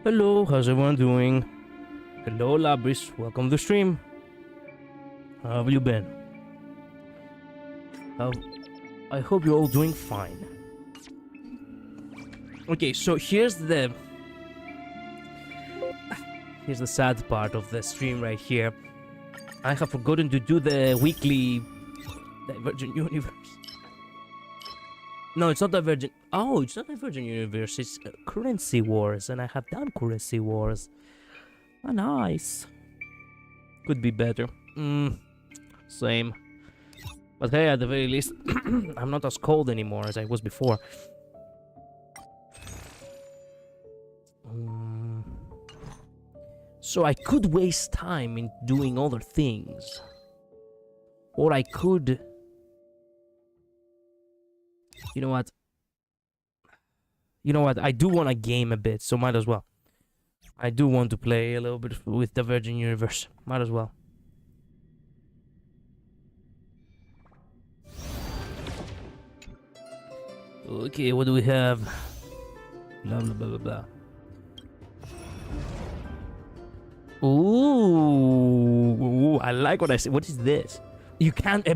Hello, how's everyone doing? Hello, Labris, welcome to the stream. How have you been? How... I hope you're all doing fine. Okay, so here's the sad part of the stream right here. I have forgotten to do the weekly Divergent Universe. No, it's not Divergent. Oh, it's not Divergent Universe. It's Currency Wars, and I have done Currency Wars. Oh, nice. Could be better. Same. But hey, at the very least, I'm not as cold anymore as I was before. So I could waste time in doing other things. Or I could... You know what? I do want to game a bit, so might as well. I do want to play a little bit with the Virgin Universe. Might as well. Okay, what do we have? Blah, blah, blah, blah, blah. Ooh, I like what I see. What is this? You can't...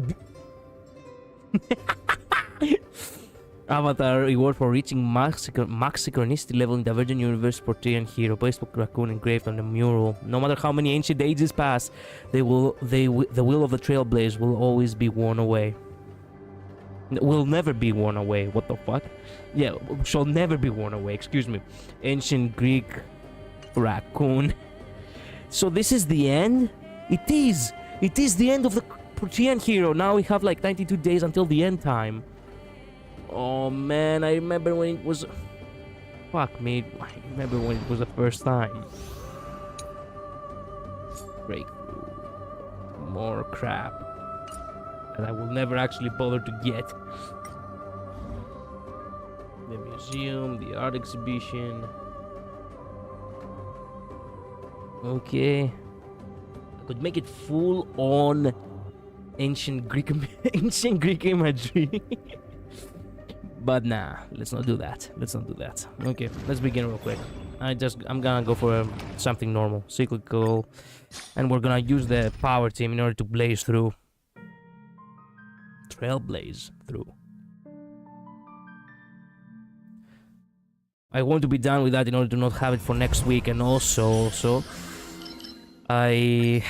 Avatar reward for reaching max synchronicity level in the Virgin Universe Portean hero. Facebook raccoon engraved on the mural. No matter how many ancient ages pass, the will of the Trailblaze will always be worn away. Will never be worn away. What the fuck? Yeah, shall never be worn away. Excuse me. Ancient Greek raccoon. So this is the end? It is! It is the end of the Portean hero. Now we have like 92 days until the end time. Oh man, I remember when it was... Fuck me, I remember when it was the first time. Breakthrough. More crap. And I will never actually bother to get. The museum, the art exhibition. Okay. I could make it full on ancient Greek imagery. But nah, let's not do that. Let's not do that. Okay, let's begin real quick. I'm gonna go for something normal, cyclical, and we're gonna use the power team in order to blaze through. Trailblaze through. I want to be done with that in order to not have it for next week, and also, I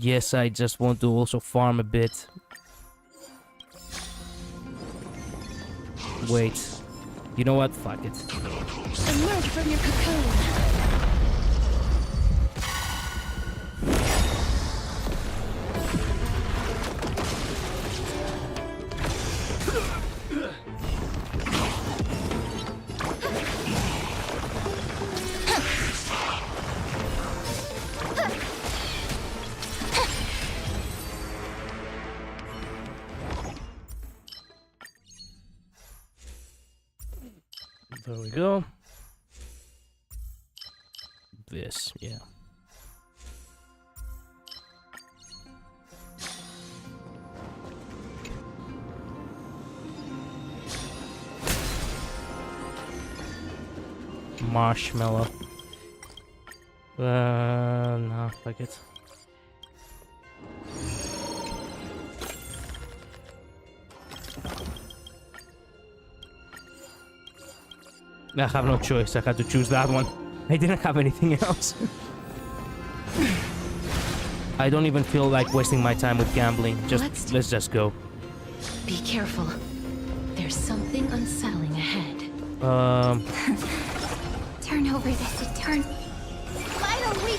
guess I just want to also farm a bit. Wait. You know what? Fuck it. Emerge from your cocoon. There we go. This, yeah. Marshmallow. No, fuck it. I have no choice. I had to choose that one. I didn't have anything else. I don't even feel like wasting my time with gambling. Let's just go. Be careful. There's something unsettling ahead. Turn over this and turn. Finally,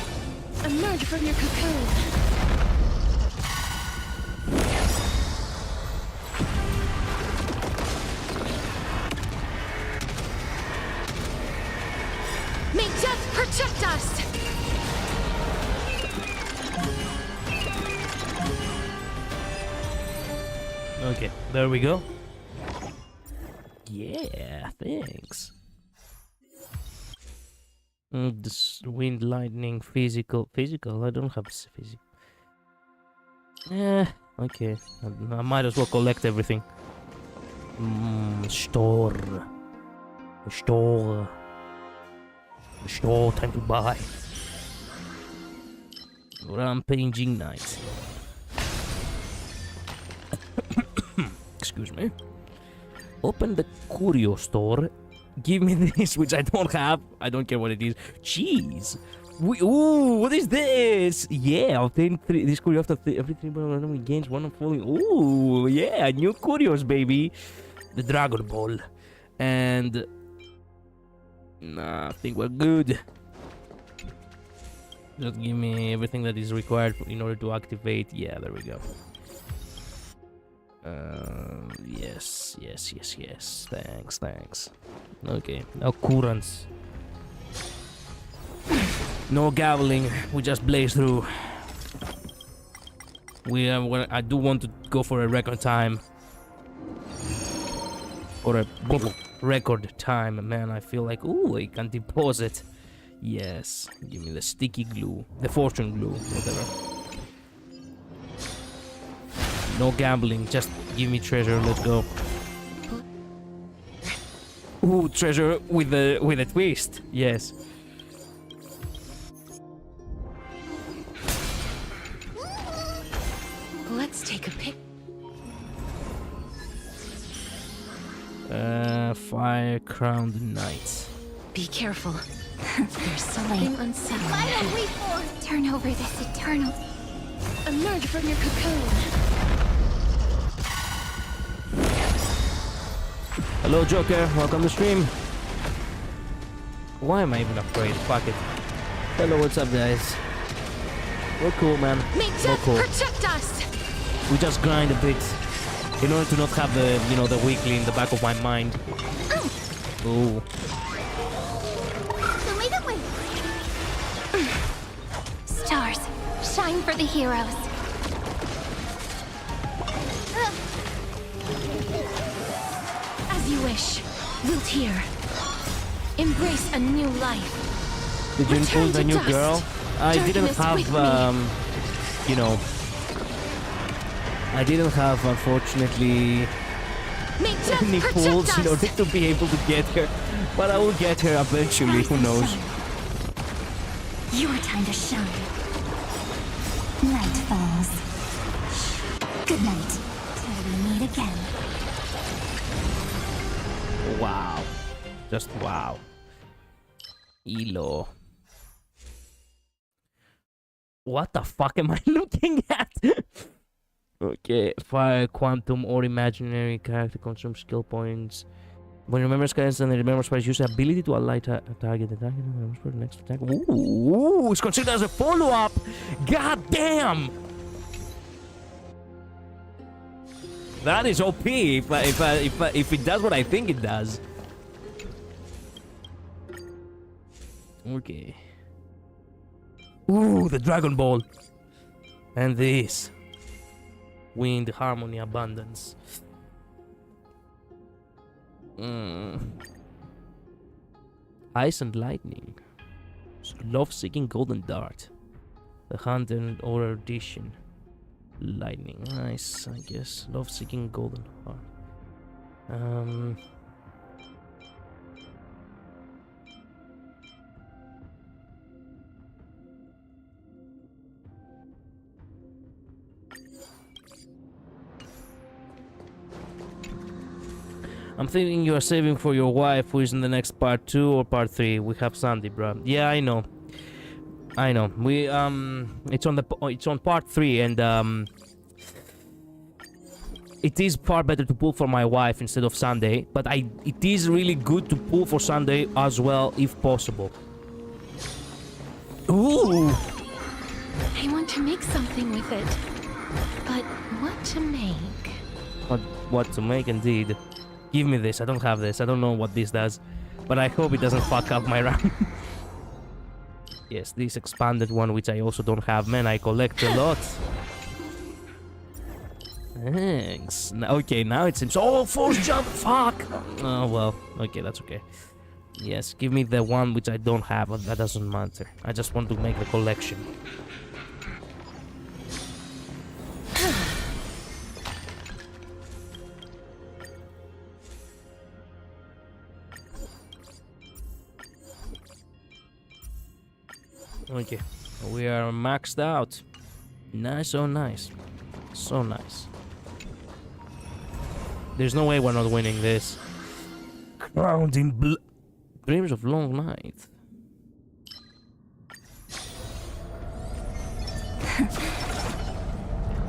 emerge from your cocoon. May death protect us! Okay, there we go. Yeah, thanks. This wind, lightning, physical. I don't have physical. Okay. I might as well collect everything. Store. Sure, time to buy. Rampaging Knight. Excuse me. Open the curio store. Give me this, which I don't have. I don't care what it is. Cheese. Ooh, what is this? Yeah, obtain this curio after every 3 randomly gains one falling. Ooh, yeah, new curios, baby. The Dragon Ball. And nah, I think we're good. Just give me everything that is required in order to activate. Yeah, there we go. Yes. Thanks. Okay, now currents. No gabbling. We just blaze through. I do want to go for a record time. Or a record time, man. I feel like, ooh, I can deposit. Yes, give me the sticky glue, the fortune glue, whatever. No gambling, just give me treasure. Let's go. Ooh, treasure with a twist. Yes. Let's take a pic. Fire crowned knight. Be careful. There's something unsettling. Final reform. Turn over this eternal. Emerge from your cocoon. Hello, Joker. Welcome to stream. Why am I even afraid? Fuck it. Hello, what's up, guys? We're cool, man. May death protect us. We just grind a bit in order to not have the, the weekly in the back of my mind. Ooh. Stars, shine for the heroes. As you wish. Wilt here. Embrace a new life. Did you include the new girl? I didn't have, I didn't have, unfortunately, any pulls in order to be able to get her. But I will get her eventually, who knows. Your time to shine. Night falls. Good night. Till we meet again. Wow. Just wow. Elo. What the fuck am I looking at? Okay. Fire, quantum, or imaginary character consume skill points. When you remember skills and remember spells, use the ability to ally target the target and remember for the next attack. Ooh, it's considered as a follow-up. God damn! That is OP if it does what I think it does. Okay. Ooh, the Dragon Ball. And this. Wind, harmony, abundance. Ice and lightning. Love-seeking golden dart. The hunter and or edition. Lightning. Nice, I guess. Love-seeking golden heart. I'm thinking you are saving for your wife who is in the next part 2 or part 3. We have Sandy, bro. Yeah, I know. We it's on part 3 and it is far better to pull for my wife instead of Sunday, but it is really good to pull for Sunday as well if possible. Ooh. I want to make something with it. But what to make? What to make indeed. Give me this. I don't have this. I don't know what this does. But I hope it doesn't fuck up my round. Yes, this expanded one, which I also don't have. Man, I collect a lot. Thanks. Okay, now it seems... Oh, force jump! Fuck! Oh, well. Okay, that's okay. Yes, give me the one which I don't have. That doesn't matter. I just want to make the collection. Okay, we are maxed out. Nice, so nice. So nice. There's no way we're not winning this. Crowned in blood. Dreams of long night.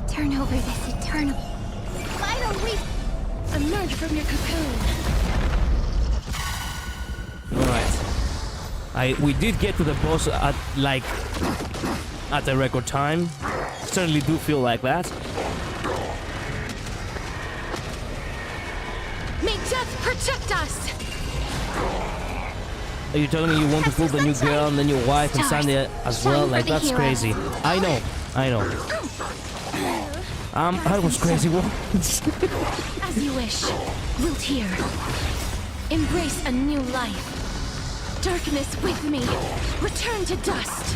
Turn over this eternal. Final week. Emerge from your cocoon. Alright. We did get to the boss at a record time. Certainly do feel like that. May death protect us. Are you telling me you want to fool the new girl and then your wife and Sandy as well? Like, that's crazy. I know. I was crazy once. As you wish. Wilt here. Embrace a new life. Darkness with me. Return to dust.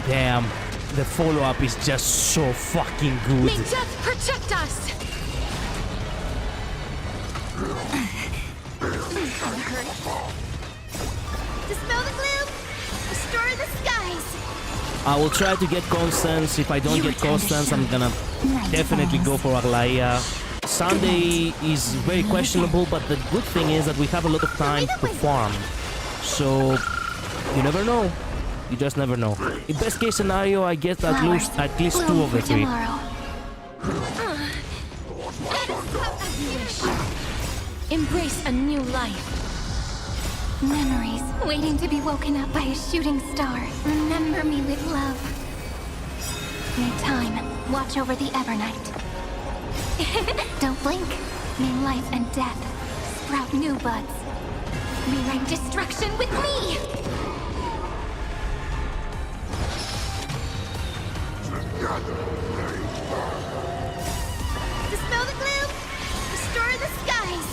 Damn. The follow-up is just so fucking good. May death protect us. Dispel the gloom. Restore the skies. I will try to get Constance. If I don't get Constance, I'm gonna definitely go for Dahlia. Sunday is very questionable, but the good thing is that we have a lot of time to farm. So, you never know. You just never know. In best case scenario, I get at least 2 of the 3. Embrace a new life. Memories waiting to be woken up by a shooting star. Remember me with love. May time watch over the Evernight. Don't blink. May life and death sprout new buds. Rewrite destruction with me. Dispel the gloom. Restore the skies.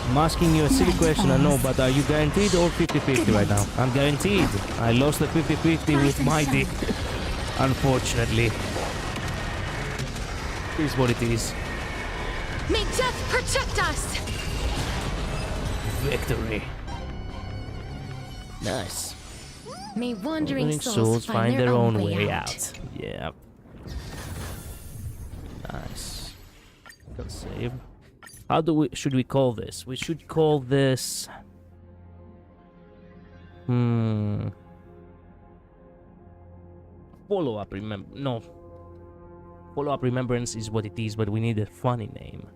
I'm asking you a silly question, I know, but are you guaranteed or 50-50 right now? I'm guaranteed. I lost the 50-50 with my dick. Unfortunately. It is what it is. May death protect us. Victory. Nice. May wandering souls find their own way out. Yeah. Nice. Got save. How should we call this? We should call this... Follow-up no. Follow-up remembrance is what it is, but we need a funny name.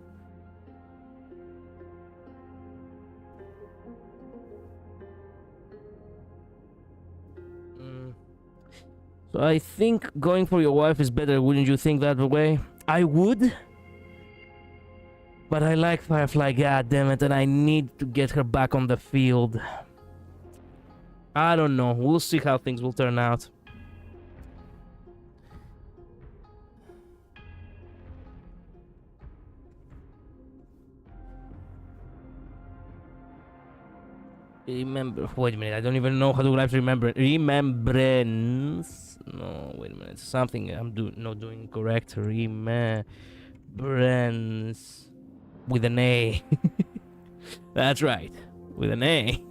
So I think going for your wife is better, wouldn't you think that way? I would. But I like Firefly, goddammit, and I need to get her back on the field. I don't know. We'll see how things will turn out. Remember. Wait a minute. I don't even know how to write remembrance. No, wait a minute. Something I'm not doing correct. Remembrance. With an A. That's right. With an A.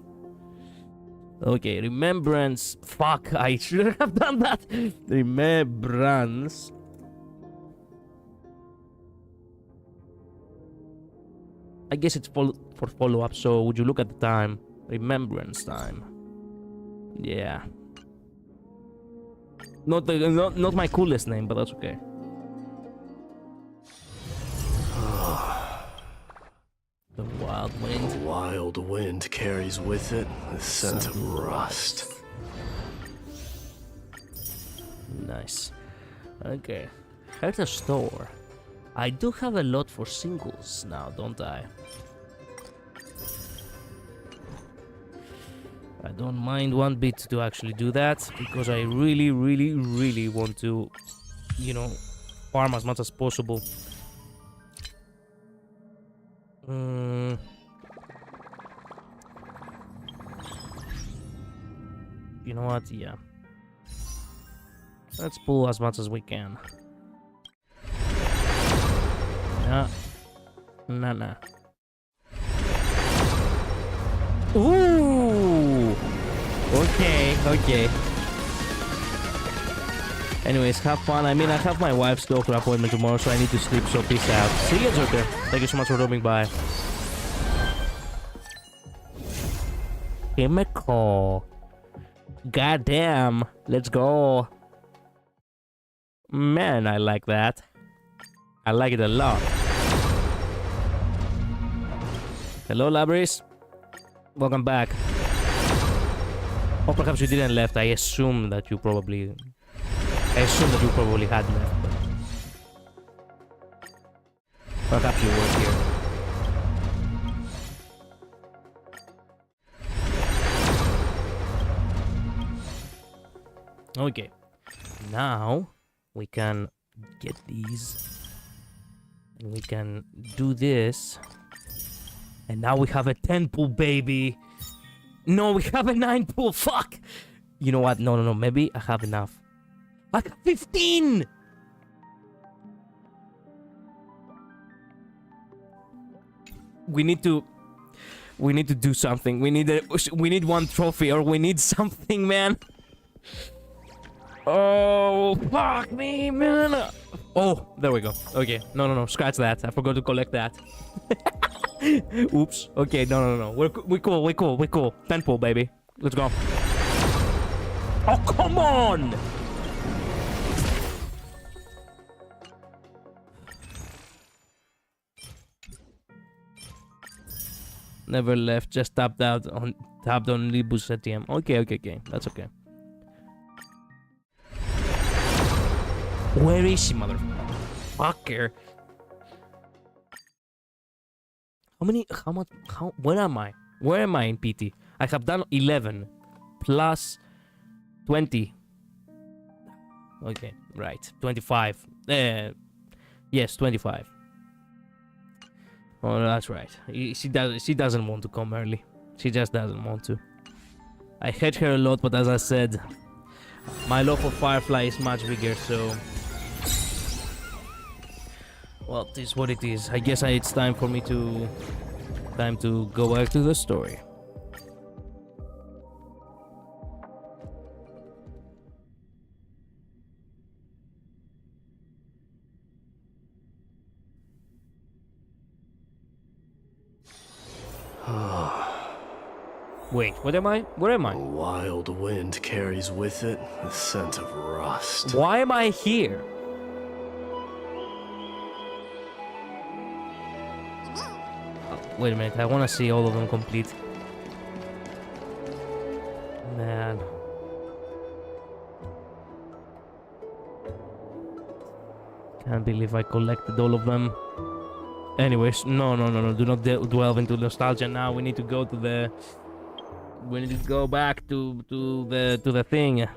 Okay, remembrance. Fuck, I should have done that. Remembrance. I guess it's for follow-up, so would you look at the time? Remembrance time. Yeah. Not my coolest name, but that's okay. The wild wind. The wild wind carries with it the scent of rust. Nice. Okay. Here's a store. I do have a lot for singles now, don't I? I don't mind one bit to actually do that, because I really, really, really want to, you know, farm as much as possible. You know what? Yeah. Let's pull as much as we can. Yeah. Nah. Ooh! Okay. Anyways, have fun. I mean, I have my wife's doctor appointment tomorrow, so I need to sleep, so peace out. See you, Joker. Thank you so much for dropping by. Chemical. Goddamn. Let's go. Man, I like that. I like it a lot. Hello, Labris. Welcome back. Or perhaps you didn't left. I assume that you probably had left, but perhaps you were here. Okay, now we can get these, and we can do this, and now we have a 10 pool, baby. No, we have a 9 pool. Fuck. You know what? No. Maybe I have enough. I got 15! We need to do something. We need one trophy, or we need something, man. Oh, fuck me, man. Oh, there we go. Okay. No. Scratch that. I forgot to collect that. Oops. Okay, no. We're cool. 10 pool, baby. Let's go. Oh, come on! Never left, just tapped on Libus ATM. Okay. That's okay. Where is she, motherfucker? Where am I? Where am I in PT? I have done 11 plus 20. Okay, right. 25. Yes, 25. Oh, that's right. She doesn't want to come early. She just doesn't want to. I hate her a lot, but as I said, my love for Firefly is much bigger, so... Well, it is what it is. I guess it's time for me to... Time to go back to the story. Wait, what am I? Where am I? A wild wind carries with it the scent of rust. Why am I here? Wait a minute, I want to see all of them complete. Man. Can't believe I collected all of them. Anyways, no. Do not delve into nostalgia now. We need to go to the... We need to go back to the thing.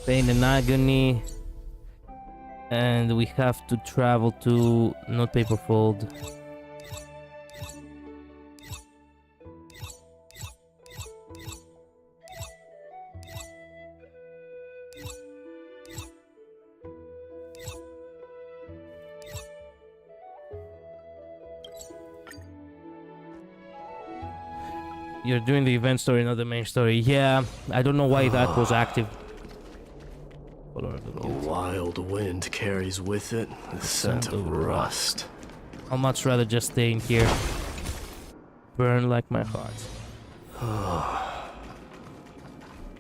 Pain and agony. And we have to travel to... Not Paperfold. You're doing the event story, not the main story. Yeah, I don't know why that was active. A wild wind carries with it the scent of rust. I'd much rather just stay in here. Burn like my heart.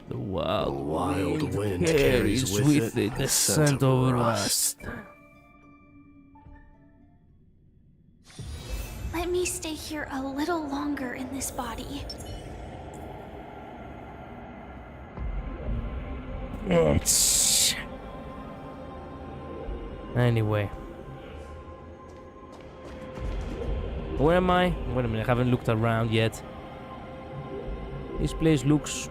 The wild wind carries with it the scent of rust. Let me stay here a little longer in this body. Anyway. Where am I? Wait a minute, I haven't looked around yet. This place looks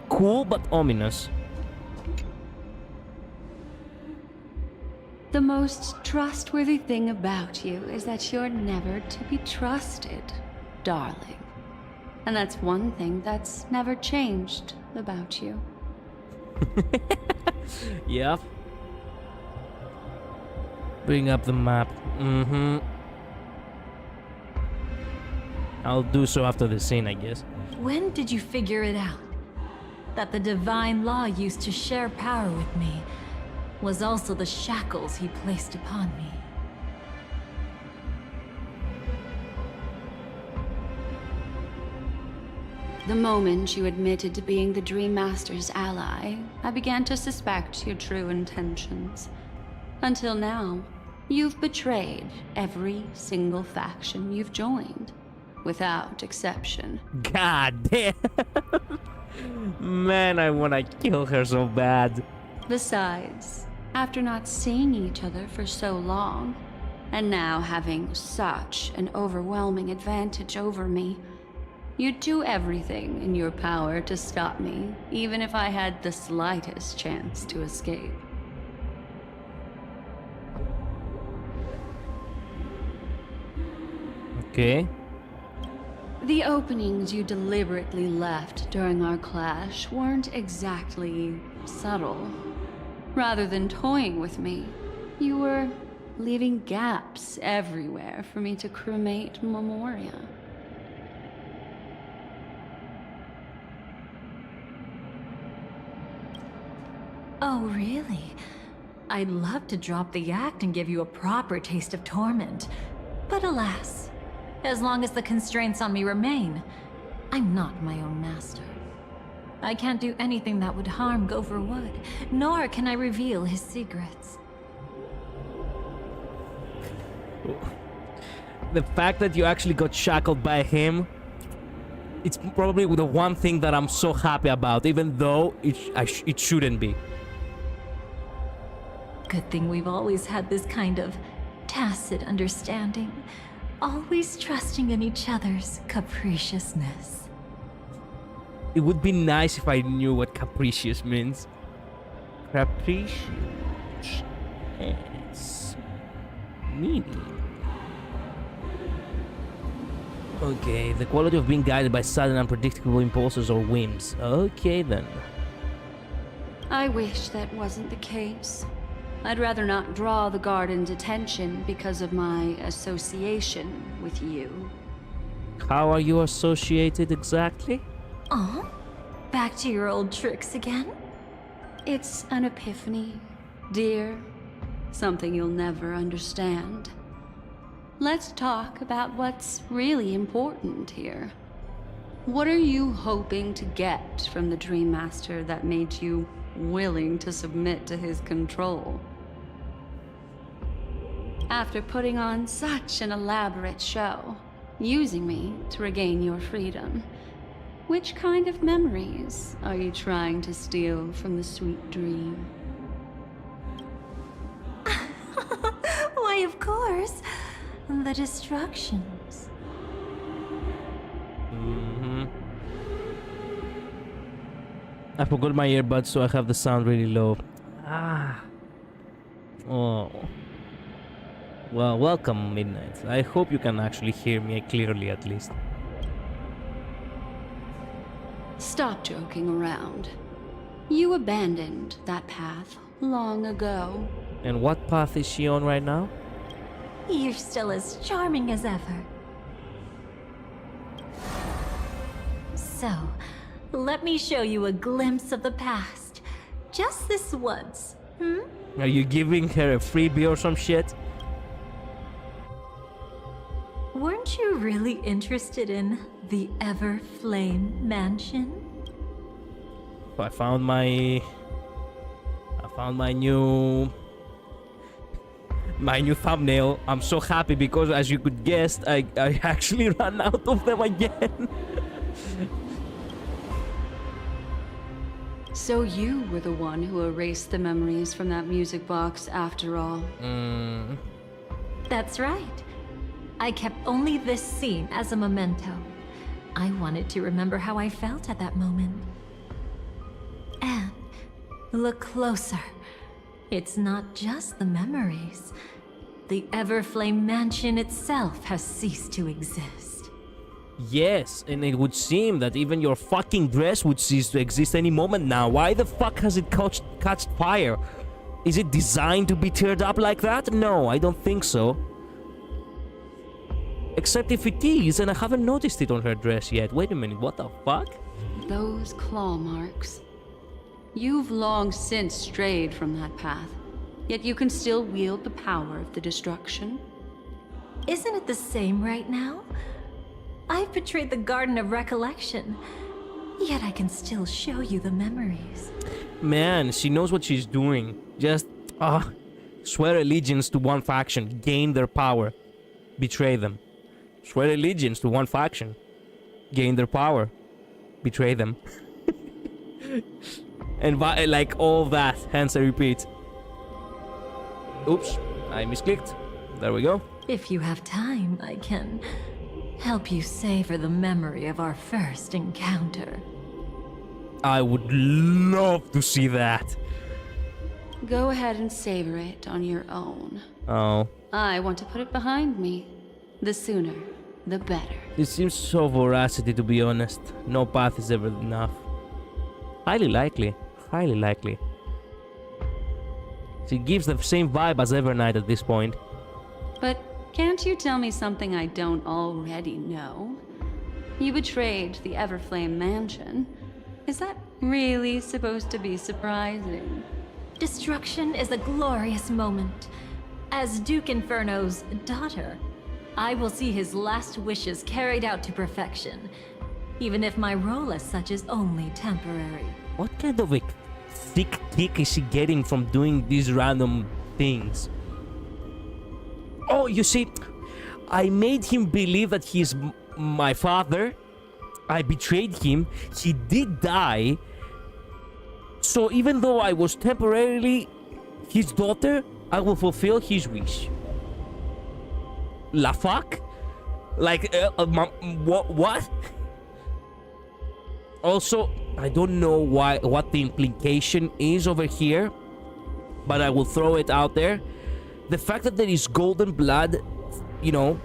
cool but ominous. The most trustworthy thing about you is that you're never to be trusted, darling. And that's one thing that's never changed about you. Yeah. Bring up the map. I'll do so after the scene, I guess. When did you figure it out? That the divine law used to share power with me was also the shackles he placed upon me. The moment you admitted to being the Dream Master's ally, I began to suspect your true intentions. Until now, you've betrayed every single faction you've joined, without exception. God damn. Man, I wanna kill her so bad. Besides, after not seeing each other for so long, and now having such an overwhelming advantage over me, you'd do everything in your power to stop me, even if I had the slightest chance to escape. Okay. The openings you deliberately left during our clash weren't exactly subtle. Rather than toying with me, you were leaving gaps everywhere for me to cremate Memoria. Oh, really? I'd love to drop the act and give you a proper taste of torment. But alas, as long as the constraints on me remain, I'm not my own master. I can't do anything that would harm Gopher Wood, nor can I reveal his secrets. The fact that you actually got shackled by him, it's probably the one thing that I'm so happy about, even though it shouldn't be. Good thing we've always had this kind of tacit understanding, always trusting in each other's capriciousness. It would be nice if I knew what capricious means. Capricious. Meaning. Okay, the quality of being guided by sudden unpredictable impulses or whims. Okay then. I wish that wasn't the case. I'd rather not draw the Garden's attention because of my association with you. How are you associated exactly? Oh? Back to your old tricks again? It's an epiphany, dear. Something you'll never understand. Let's talk about what's really important here. What are you hoping to get from the Dream Master that made you willing to submit to his control? After putting on such an elaborate show, using me to regain your freedom, which kind of memories are you trying to steal from the sweet dream? Why, of course. The destructions. I forgot my earbuds, so I have the sound really low. Oh. Well, welcome, Midnight. I hope you can actually hear me clearly, at least. Stop joking around. You abandoned that path long ago. And what path is she on right now? You're still as charming as ever. So, let me show you a glimpse of the past. Just this once, Are you giving her a freebie or some shit? Weren't you really interested in the Everflame Mansion? I found my new thumbnail. I'm so happy because, as you could guess, I actually ran out of them again. So you were the one who erased the memories from that music box after all. That's right. I kept only this scene as a memento. I wanted to remember how I felt at that moment. And look closer. It's not just the memories. The Everflame Mansion itself has ceased to exist. Yes, and it would seem that even your fucking dress would cease to exist any moment now. Why the fuck has it catched fire? Is it designed to be teared up like that? No, I don't think so. Except if it is, and I haven't noticed it on her dress yet. Wait a minute, what the fuck? Those claw marks. You've long since strayed from that path, yet you can still wield the power of the destruction. Isn't it the same right now? I've betrayed the Garden of Recollection, yet I can still show you the memories. Man, she knows what she's doing. Just, swear allegiance to one faction, gain their power, betray them. Swear allegiance to one faction, gain their power, betray them. And like all that, hence I repeat. Oops, I misclicked. There we go. If you have time, I can help you savor the memory of our first encounter. I would love to see that. Go ahead and savor it on your own. Oh. I want to put it behind me. The sooner, the better. It seems so voracity, to be honest. No path is ever enough. Highly likely. Highly likely. She gives the same vibe as Evernight at this point. But can't you tell me something I don't already know? You betrayed the Everflame Mansion. Is that really supposed to be surprising? Destruction is a glorious moment. As Duke Inferno's daughter, I will see his last wishes carried out to perfection, even if my role as such is only temporary. What kind of a thick kick is she getting from doing these random things? Oh, you see, I made him believe that he's my father. I betrayed him. He did die. So even though I was temporarily his daughter, I will fulfill his wish. La fuck? Like, what? Also, I don't know what the implication is over here, but I will throw it out there. The fact that there is golden blood, you know,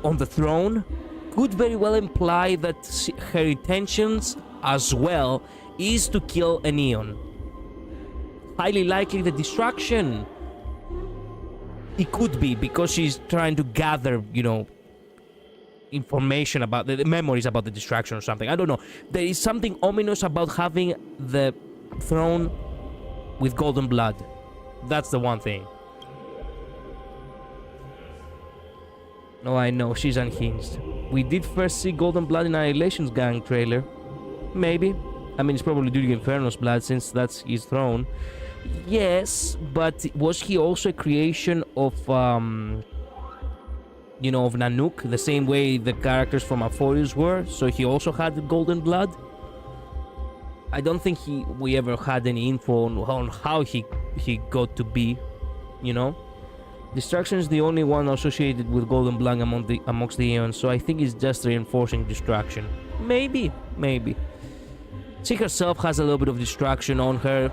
on the throne, could very well imply that her intentions as well is to kill an Eon. Highly likely the destruction. It could be because she's trying to gather, you know, information about the memories about the distraction or something. I don't know. There is something ominous about having the throne with golden blood. That's the one thing. No, I know, she's unhinged. We did first see Golden Blood in Annihilation's gang trailer. Maybe. I mean, it's probably due to Inferno's blood since that's his throne. Yes, but was he also a creation of, you know, of Nanook, the same way the characters from Aphorius were? So he also had the golden blood? I don't think we ever had any info on how he got to be, you know? Destruction is the only one associated with golden blood amongst the Eons, so I think it's just reinforcing destruction. Maybe. She herself has a little bit of destruction on her.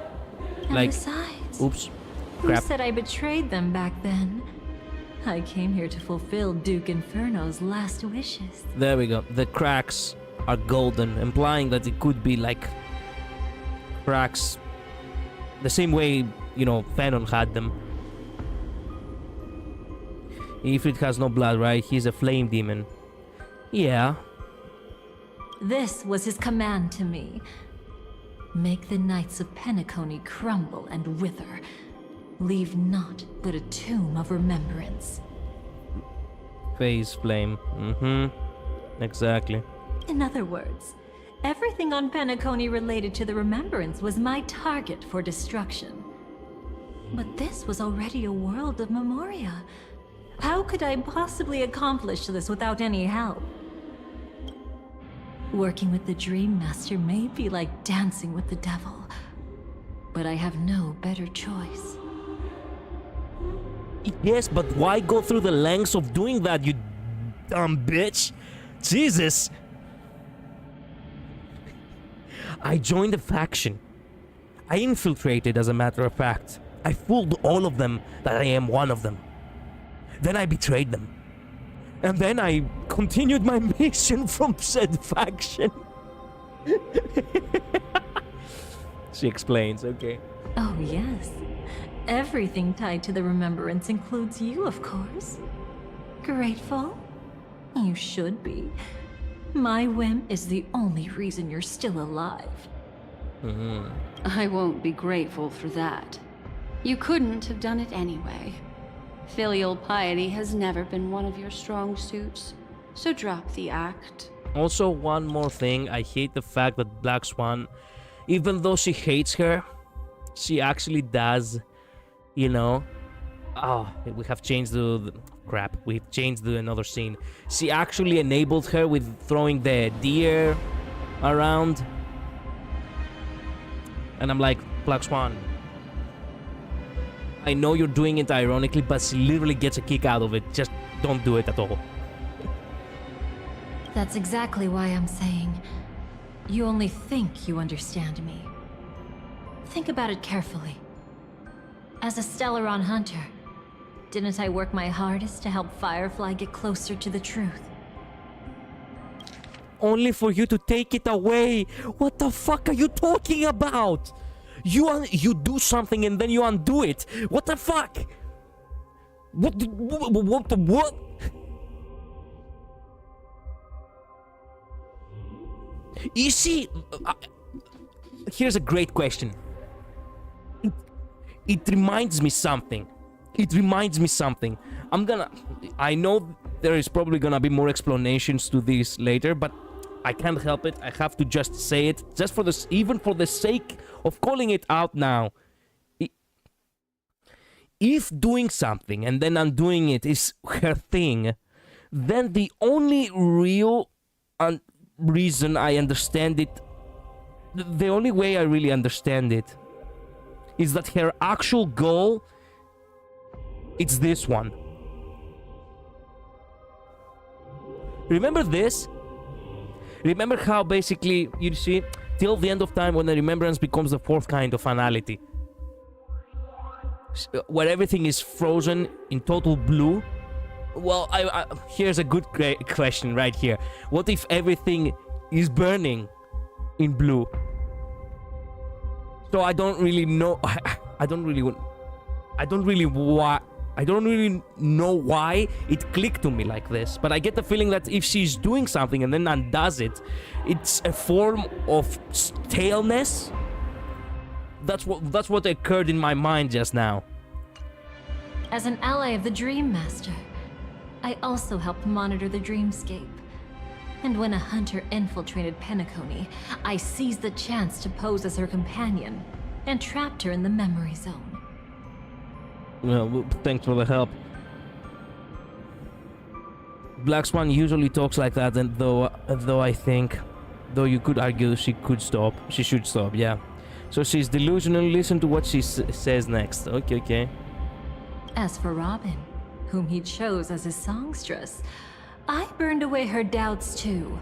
And like, besides, oops, who crap. said I betrayed them back then? I came here to fulfill Duke Inferno's last wishes. There we go. The cracks are golden, implying that it could be like cracks the same way, you know, Phanon had them. Ifrit has no blood, right? He's a flame demon. Yeah. This was his command to me. Make the Knights of Penacony crumble and wither. Leave naught but a tomb of remembrance. Phase flame. Exactly. In other words, everything on Penacony related to the remembrance was my target for destruction. But this was already a world of Memoria. How could I possibly accomplish this without any help? Working with the Dream Master may be like dancing with the devil, but I have no better choice. Yes, but why go through the lengths of doing that, you dumb bitch? Jesus! I joined a faction. I infiltrated, as a matter of fact. I fooled all of them that I am one of them. Then I betrayed them. And then I continued my mission from said faction. She explains, okay. Oh yes. Everything tied to the remembrance includes you, of course. Grateful? You should be. My whim is the only reason you're still alive. I won't be grateful for that. You couldn't have done it anyway. Filial piety has never been one of your strong suits, so drop the act. Also, one more thing, I hate the fact that Black Swan, even though she hates her, she actually does, you know... Oh, we have changed the crap. We've changed another scene. She actually enabled her with throwing the deer around. And I'm like, Black Swan, I know you're doing it ironically, but she literally gets a kick out of it. Just don't do it at all. That's exactly why I'm saying you only think you understand me. Think about it carefully. As a Stellaron hunter, didn't I work my hardest to help Firefly get closer to the truth? Only for you to take it away. What the fuck are you talking about? You do something and then you undo it. What the fuck? What? You see, here's a great question. It reminds me something. I know there is probably gonna be more explanations to this later, but I can't help it. I have to just say it, just for this, even for the sake of calling it out now. If doing something and then undoing it is her thing, then the only real reason I understand it, the only way I really understand it, is that her actual goal, it's this one. Remember this? Remember how basically, you see, till the end of time when the remembrance becomes the fourth kind of finality, where everything is frozen in total blue? Well, here's a good question right here. What if everything is burning in blue? So I don't really know. I don't really know why it clicked to me like this, but I get the feeling that if she's doing something and then undoes it, it's a form of staleness. That's what occurred in my mind just now. As an ally of the Dream Master, I also helped monitor the dreamscape. And when a hunter infiltrated Penacony, I seized the chance to pose as her companion and trapped her in the memory zone. Well, thanks for the help. Black Swan usually talks like that, and though you could argue she should stop, yeah. So she's delusional. Listen to what she says next. Okay. As for Robin, whom he chose as his songstress, I burned away her doubts too,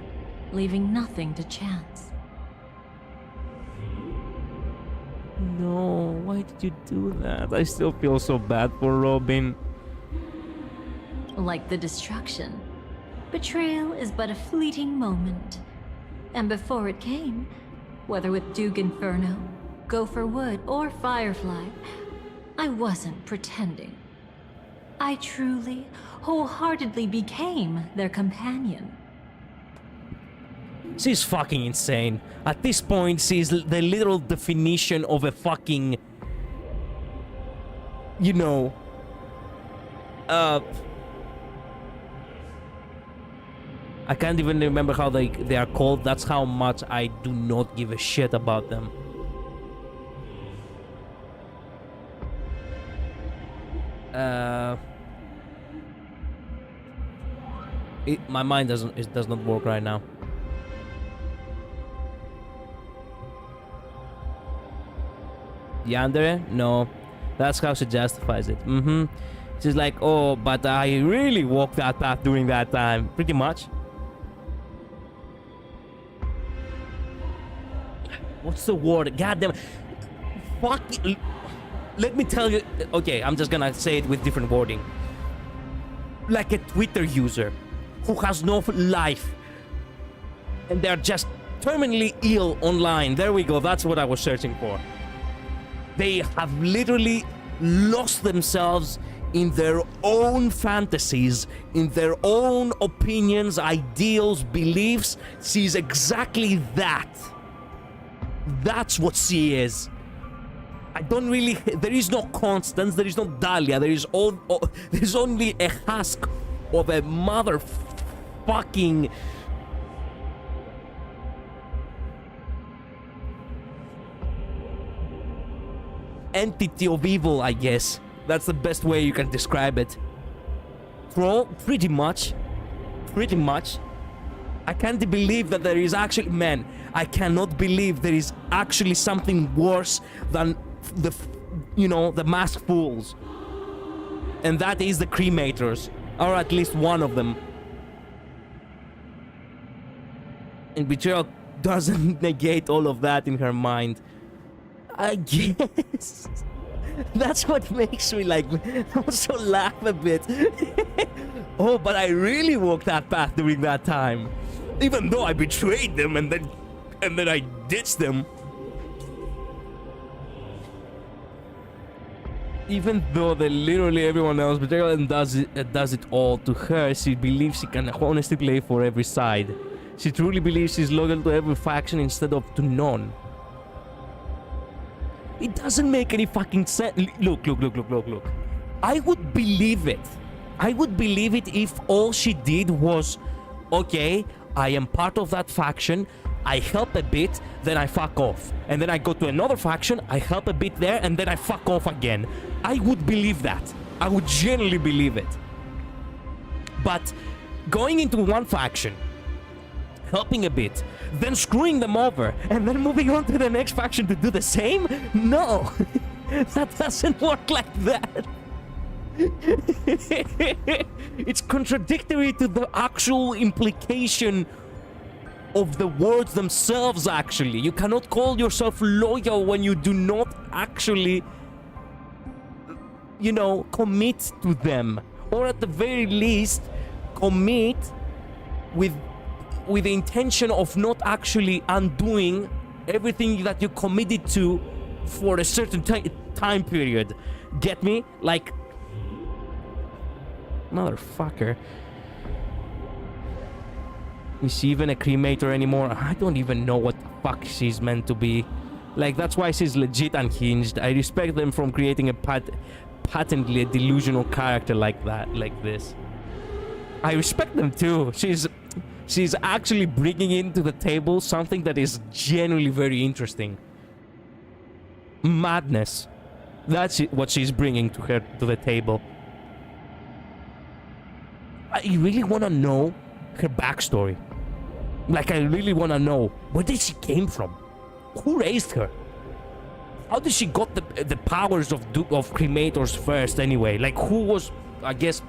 leaving nothing to chance. No, why did you do that? I still feel so bad for Robin. Like the destruction, betrayal is but a fleeting moment. And before it came, whether with Duke Inferno, Gopher Wood, or Firefly, I wasn't pretending. I truly, wholeheartedly became their companion. She's fucking insane. At this point, she's the literal definition of a fucking... You know... I can't even remember how they are called. That's how much I do not give a shit about them. My mind does not work right now. Yandere? No. That's how she justifies it. She's like, oh, but I really walked that path during that time. Pretty much. What's the word? Goddamn. Fuck. Let me tell you. Okay, I'm just gonna say it with different wording. Like a Twitter user who has no life. And they're just terminally ill online. There we go. That's what I was searching for. They have literally lost themselves in their own fantasies, in their own opinions, ideals, beliefs. She's exactly that. That's what she is. I don't really... There is no Constance, there is no Dahlia, there's only a husk of a motherfucking... entity of evil, I guess. That's the best way you can describe it. Troll, pretty much. Pretty much. I can't believe that there is actually... Man, I cannot believe there is actually something worse than the... You know, the masked fools. And that is the cremators. Or at least one of them. And Betrayal doesn't negate all of that in her mind. I guess... That's what makes me like also laugh a bit. Oh, but I really walked that path during that time. Even though I betrayed them and then I ditched them. Even though literally everyone else betrayed and does it all, to her, she believes she can honestly play for every side. She truly believes she's loyal to every faction instead of to none. It doesn't make any fucking sense. Look. I would believe it. I would believe it if all she did was, okay, I am part of that faction, I help a bit, then I fuck off. And then I go to another faction, I help a bit there, and then I fuck off again. I would believe that. I would genuinely believe it. But going into one faction, helping a bit, then screwing them over, and then moving on to the next faction to do the same? No! That doesn't work like that! It's contradictory to the actual implication of the words themselves, actually. You cannot call yourself loyal when you do not actually, you know, commit to them. Or at the very least, commit with the intention of not actually undoing everything that you committed to for a certain time period. Get me? Like... Motherfucker. Is she even a cremator anymore? I don't even know what the fuck she's meant to be. Like, that's why she's legit unhinged. I respect them from creating a patently a delusional character like that, like this. I respect them too. She's actually bringing into the table something that is genuinely very interesting. Madness. That's what she's bringing to the table. I really want to know her backstory. Like, I really want to know, where did she came from? Who raised her? How did she got the powers of cremators first anyway? Like, who was... I guess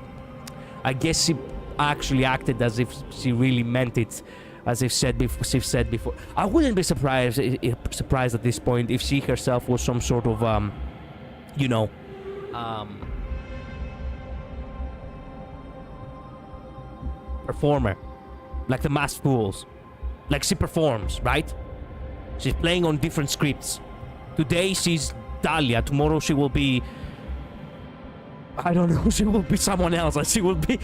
she actually acted as if she really meant it, as if she said before. I wouldn't be surprised at this point if she herself was some sort of you know, performer, like the masked fools. Like, she performs, right? She's playing on different scripts. Today she's Dahlia, tomorrow she will be, I don't know, she will be someone else. She will be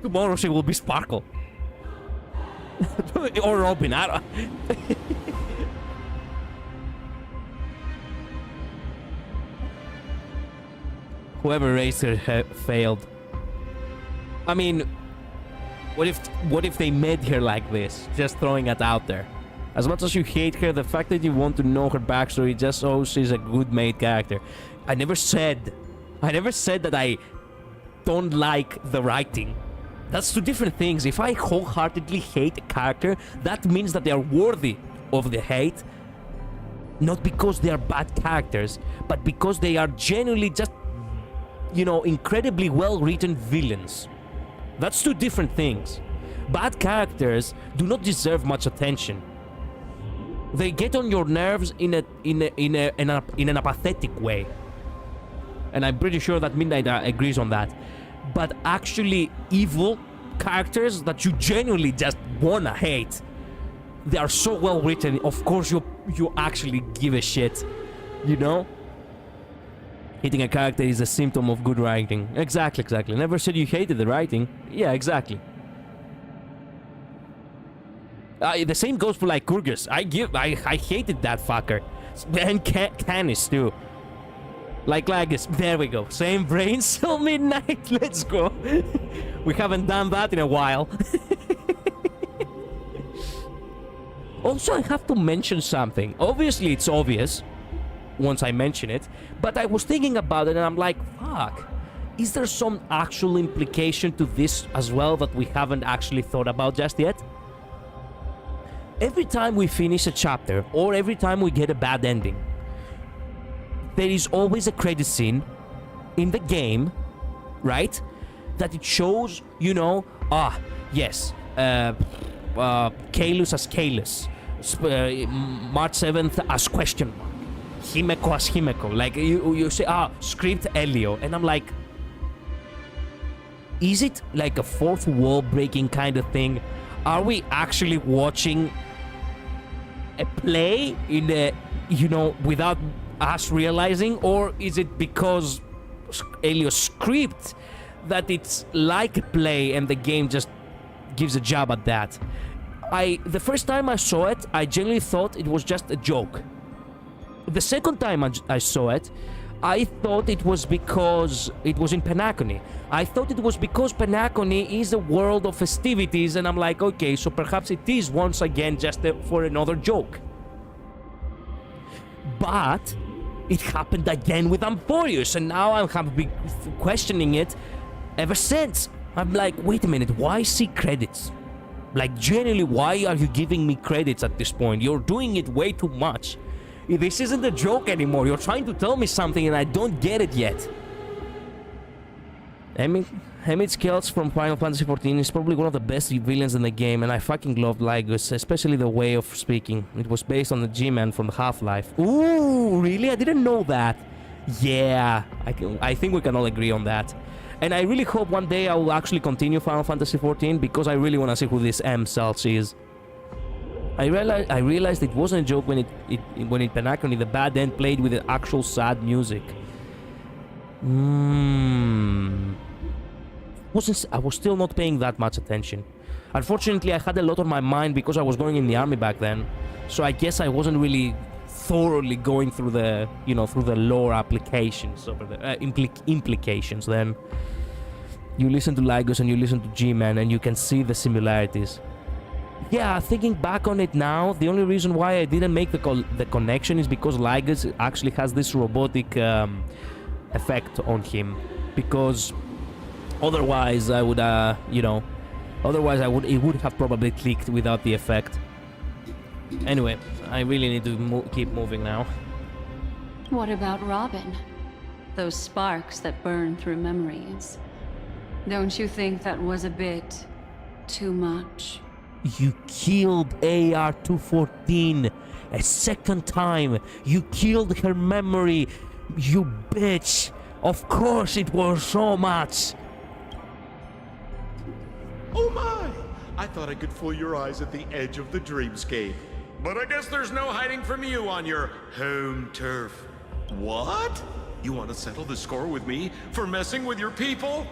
tomorrow she will be Sparkle. Or Robin, I don't... Whoever raised her failed. I mean, what if they made her like this? Just throwing it out there. As much as you hate her, the fact that you want to know her backstory just shows she's a good made character. I never said that I don't like the writing. That's two different things. If I wholeheartedly hate a character, that means that they are worthy of the hate. Not because they are bad characters, but because they are genuinely just, you know, incredibly well-written villains. That's two different things. Bad characters do not deserve much attention. They get on your nerves in an apathetic way. And I'm pretty sure that Midnight agrees on that. But actually, evil characters that you genuinely just wanna hate, they are so well written. Of course, you actually give a shit, you know. Hating a character is a symptom of good writing. Exactly, exactly. Never said you hated the writing. Yeah, exactly. The same goes for like Kurgus. I hated that fucker. And Canis too. Like Lagus. There we go. Same brain cell midnight. Let's go. We haven't done that in a while. Also, I have to mention something. Obviously, it's obvious once I mention it, but I was thinking about it and I'm like, fuck. Is there some actual implication to this as well that we haven't actually thought about just yet? Every time we finish a chapter, or every time we get a bad ending, there is always a credit scene in the game, right? That it shows, you know, yes, Kalus as Kalus, March 7th as question mark, Himeko as Himeko. Like, you say, script Elio, and I'm like, is it like a fourth wall breaking kind of thing? Are we actually watching a play in the, you know, without us realizing, or is it because Elio's script that it's like a play and the game just gives a jab at that? The first time I saw it, I genuinely thought it was just a joke. The second time I saw it, I thought it was because it was in Penacony. I thought it was because Penacony is a world of festivities, and I'm like, okay, so perhaps it is once again just for another joke. But it happened again with Amphorius, and now I have been questioning it ever since. I'm like, wait a minute, why see credits? Like, genuinely, why are you giving me credits at this point? You're doing it way too much. This isn't a joke anymore. You're trying to tell me something and I don't get it yet. Emmett Skels from Final Fantasy XIV is probably one of the best villains in the game, and I fucking loved Lygus, especially the way of speaking. It was based on the G-Man from Half-Life. Ooh, really? I didn't know that. Yeah, I think we can all agree on that. And I really hope one day I will actually continue Final Fantasy XIV, because I really want to see who this M. Cells is. I realized it wasn't a joke when in Penacony the bad end played with the actual sad music. I was still not paying that much attention. Unfortunately, I had a lot on my mind because I was going in the army back then. So I guess I wasn't really thoroughly going through the, you know, through the lore applications over the implications. Then you listen to Lygus and you listen to G-Man and you can see the similarities. Yeah, thinking back on it now, the only reason why I didn't make the connection is because Lygus actually has this robotic effect on him. Because otherwise I would, you know, it would have probably clicked without the effect. Anyway, I really need to keep moving now. What about Robin? Those sparks that burn through memories. Don't you think that was a bit too much? You killed AR-214 a second time. You killed her memory, you bitch. Of course it was so much. Oh my! I thought I could fool your eyes at the edge of the dreamscape. But I guess there's no hiding from you on your home turf. What? You want to settle the score with me for messing with your people?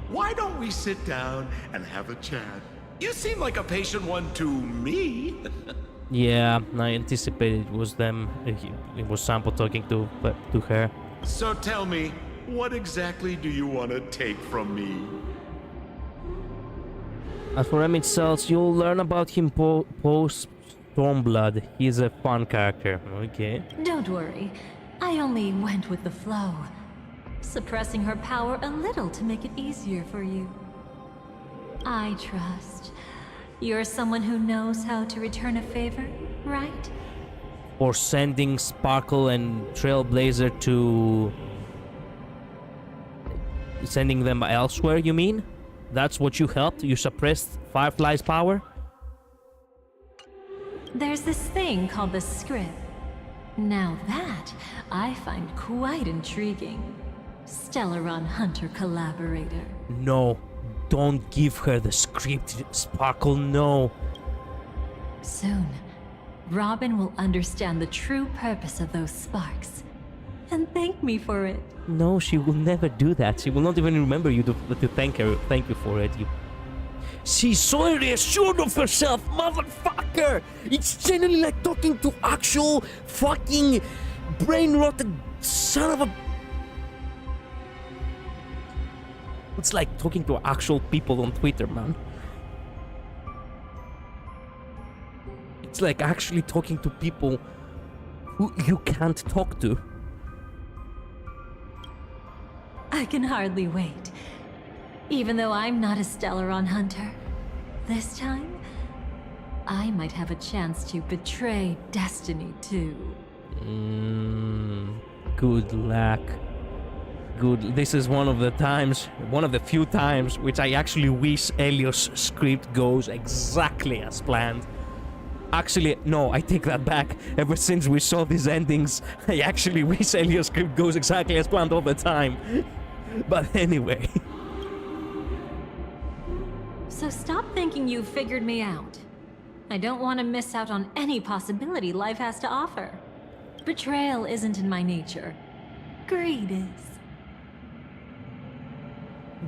Why don't we sit down and have a chat? You seem like a patient one to me. Yeah, I anticipated it was them. It was Sampo talking to her. So tell me, what exactly do you want to take from me? As for Emmett Cells, you'll learn about him post Stormblood. He's a fun character. Okay. Don't worry. I only went with the flow, suppressing her power a little to make it easier for you. I trust. You're someone who knows how to return a favor, right? Or sending Sparkle and Trailblazer to... Sending them elsewhere, you mean? That's what you helped? You suppressed Firefly's power? There's this thing called the script. Now that, I find quite intriguing. Stellaron Hunter collaborator. No. Don't give her the script, Sparkle, no. Soon, Robin will understand the true purpose of those sparks. and thank me for it. No, she will never do that. She will not even remember you to thank her. Thank you for it. She's so reassured of herself, motherfucker! It's generally like talking to actual fucking brain-rotted son of a... It's like talking to actual people on Twitter, man. It's like actually talking to people who you can't talk to. I can hardly wait. Even though I'm not a Stellaron hunter, this time, I might have a chance to betray destiny too. Good luck. Good. This is one of the few times which I actually wish Elio's script goes exactly as planned. Actually, no, I take that back. Ever since we saw these endings, I actually wish Elio's script goes exactly as planned all the time. But anyway. So stop thinking you've figured me out. I don't want to miss out on any possibility life has to offer. Betrayal isn't in my nature. Greed is.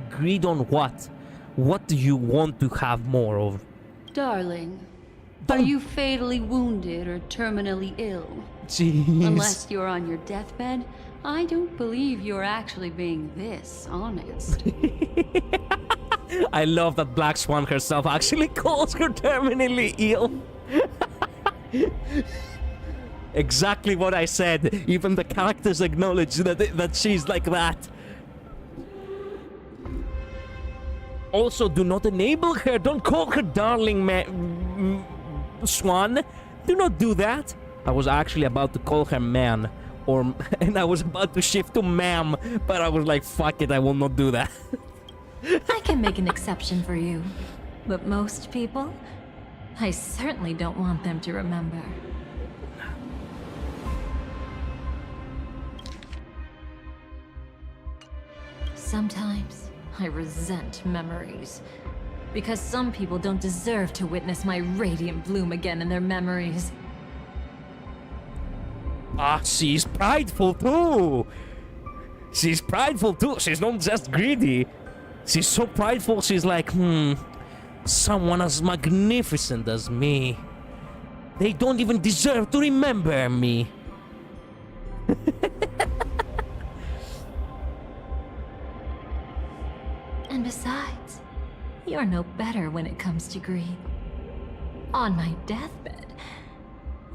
Greed on what? What do you want to have more of? Darling, are you fatally wounded or terminally ill? Jeez. Unless you're on your deathbed, I don't believe you're actually being this honest. I love that Black Swan herself actually calls her terminally ill. Exactly what I said. Even the characters acknowledge that she's like that. Also, do not enable her. Don't call her darling, Swan. Do not do that. I was actually about to call her man, and I was about to shift to ma'am, but I was like, fuck it, I will not do that. I can make an exception for you. But most people, I certainly don't want them to remember. Sometimes I resent memories. Because some people don't deserve to witness my radiant bloom again in their memories. Ah, she's prideful too. She's prideful too. She's not just greedy. She's so prideful, she's like, someone as magnificent as me. They don't even deserve to remember me. And besides, you're no better when it comes to greed. On my deathbed,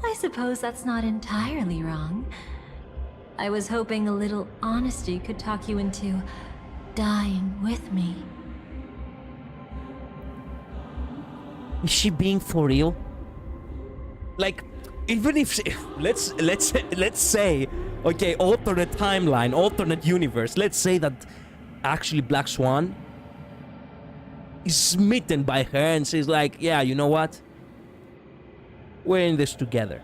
I suppose that's not entirely wrong. I was hoping a little honesty could talk you into dying with me. Is she being for real? Like, even if she, let's say, okay, alternate timeline, alternate universe. Let's say that actually Black Swan is smitten by her and she's like, yeah, you know what? We're in this together.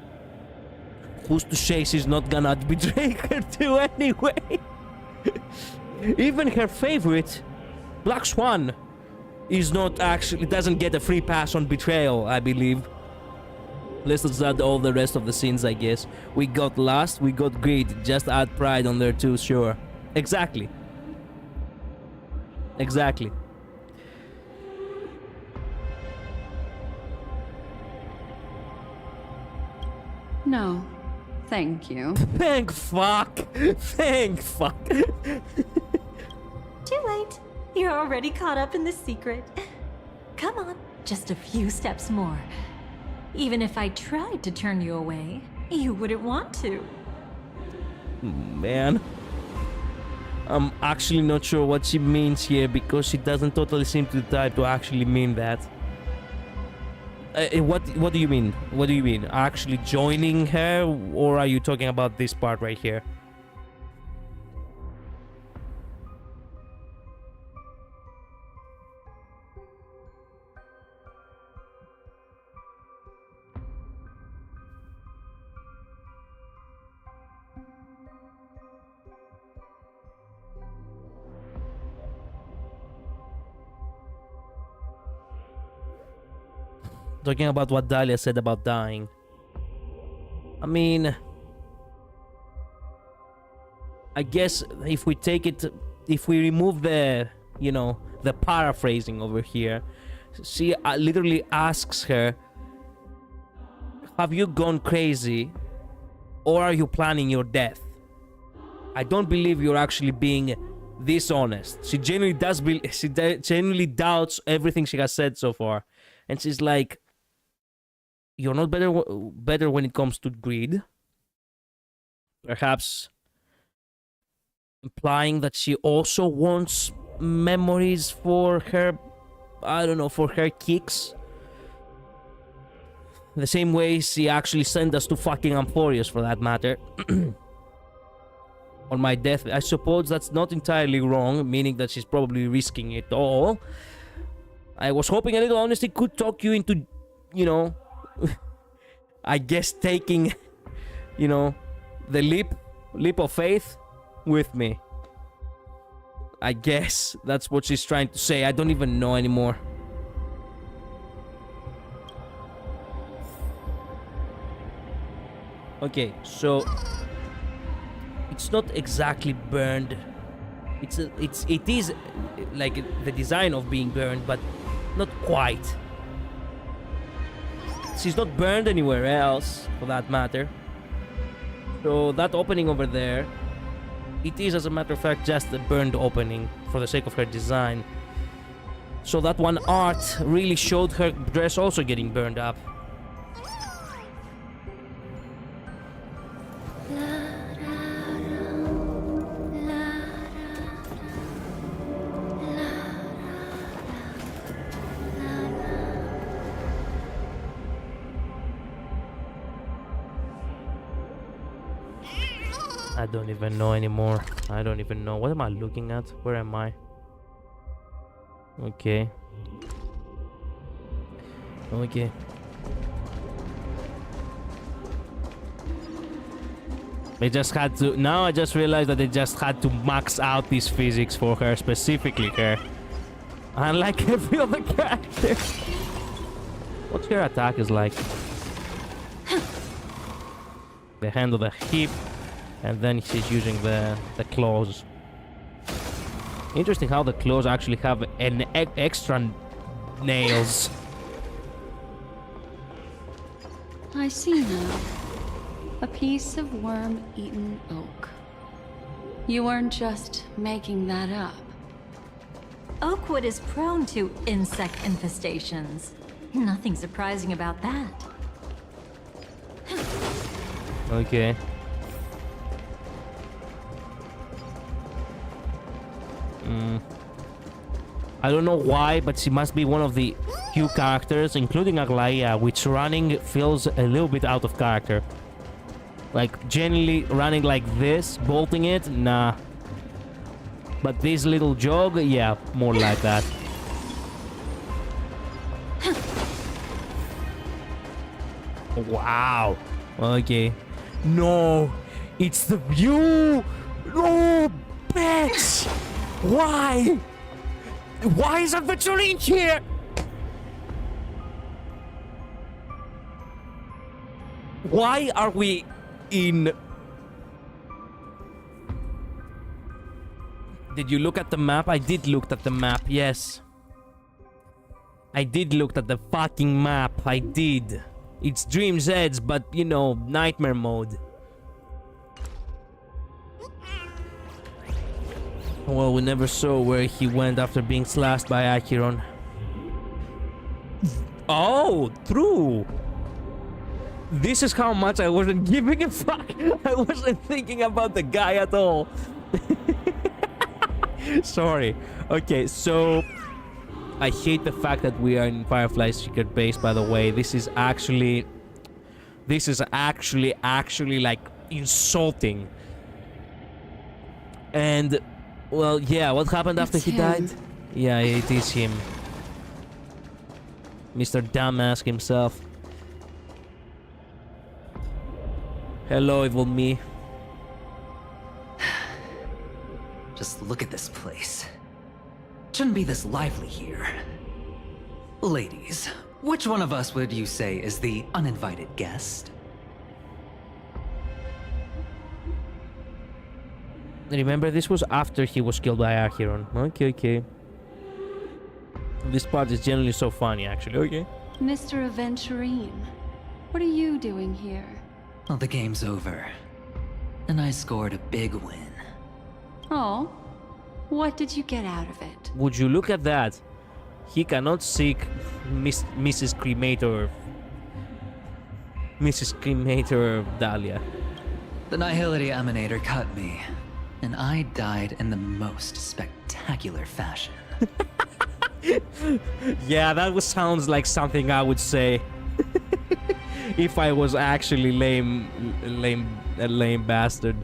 Who's to say she's not gonna betray her too anyway? Even her favorite, Black Swan, is not actually, doesn't get a free pass on betrayal, I believe. Let's add all the rest of the scenes, I guess. We got lust, we got greed. Just add pride on there too, sure. Exactly. Exactly. No, thank you. Thank fuck. Thank fuck. Too late. You're already caught up in the secret. Come on, just a few steps more. Even if I tried to turn you away, you wouldn't want to. Man. I'm actually not sure what she means here because she doesn't totally seem to the type to actually mean that. What do you mean? What do you mean? Actually joining her, or are you talking about this part right here? Talking about what Dahlia said about dying. I mean, I guess if we take it, if we remove the, you know, the paraphrasing over here, she literally asks her, have you gone crazy or are you planning your death? I don't believe you're actually being dishonest. She genuinely does genuinely doubts everything she has said so far. And she's like, you're not better when it comes to greed. Perhaps implying that she also wants memories for her, I don't know, for her kicks. The same way she actually sent us to fucking Amphorius, for that matter. On my death, I suppose that's not entirely wrong, meaning that she's probably risking it all. I was hoping a little honesty could talk you into, you know, I guess taking, you know, the leap of faith with me. I guess that's what she's trying to say. I don't even know anymore. Okay, so it's not exactly burned. It is like the design of being burned, but not quite. She's not burned anywhere else, for that matter. So that opening over there, it is, as a matter of fact, just a burned opening for the sake of her design. So that one art really showed her dress also getting burned up. I don't even know anymore. I don't even know. What am I looking at? Where am I? Okay. Okay. They just had to... Now I just realized that they just had to max out these physics for her, specifically her. Unlike every other character. What's her attack is like? The hand of the hip. And then she's using the claws. Interesting how the claws actually have an extra nails. I see now. A piece of worm-eaten oak. You weren't just making that up. Oakwood is prone to insect infestations. Nothing surprising about that. Okay. I don't know why, but she must be one of the few characters, including Aglaia, which running feels a little bit out of character. Like, generally running like this, bolting it, nah. But this little jog, yeah, more like that. Wow. Okay. No, it's the view. No, bitch. Why? Why is Vtuber here? Why are we in... Did you look at the map? I did look at the map, yes. I did look at the fucking map, I did. It's Dream's Edge, but, you know, nightmare mode. Well, we never saw where he went after being slashed by Acheron. Oh, true. This is how much I wasn't giving a fuck. I wasn't thinking about the guy at all. Sorry. Okay, so I hate the fact that we are in Firefly's secret base, by the way. This is actually like insulting. And well, yeah, what happened after he died? Yeah, it is him. Mr. Dumbass himself. Hello, evil me. Just look at this place. Shouldn't be this lively here. Ladies, which one of us would you say is the uninvited guest? Remember, this was after he was killed by Acheron. Okay. This part is generally so funny, actually. Okay. Mr. Aventurine, what are you doing here? Well, the game's over. And I scored a big win. Oh, what did you get out of it? Would you look at that? He cannot seek Mrs. Cremator. Mrs. Cremator Dahlia. The Nihility Emanator cut me, and I died in the most spectacular fashion. Yeah, that sounds like something I would say. If I was actually a lame bastard.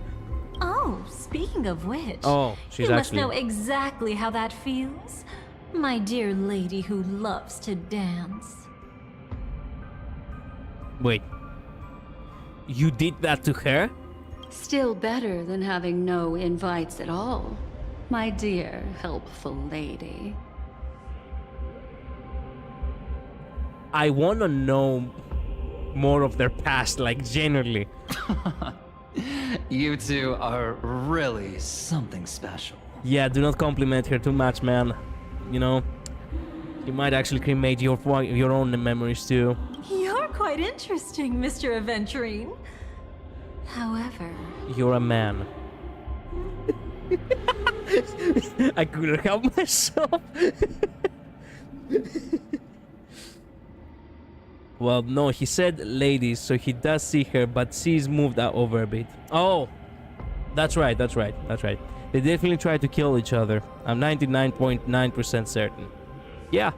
Oh, speaking of which, Oh, she's you must actually... know exactly how that feels. My dear lady who loves to dance. Wait. You did that to her? Still better than having no invites at all, my dear helpful lady. I want to know more of their past, like, generally. You two are really something special. Yeah, do not compliment her too much, man. You know, you might actually cremate your own memories too. You're quite interesting, Mr. Aventurine. However... You're a man. I couldn't help myself. Well, no, he said ladies, so he does see her, but she's moved out over a bit. Oh, that's right. They definitely tried to kill each other. I'm 99.9% certain. Yeah.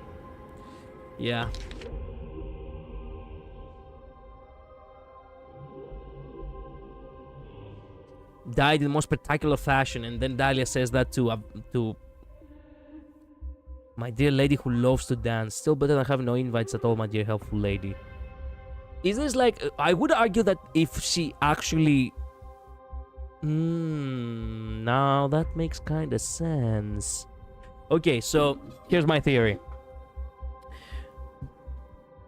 Died in the most spectacular fashion, and then Dahlia says that to my dear lady who loves to dance. Still better than having no invites at all, my dear helpful lady. Is this like... I would argue that if she actually... now that makes kind of sense. Okay, so here's my theory.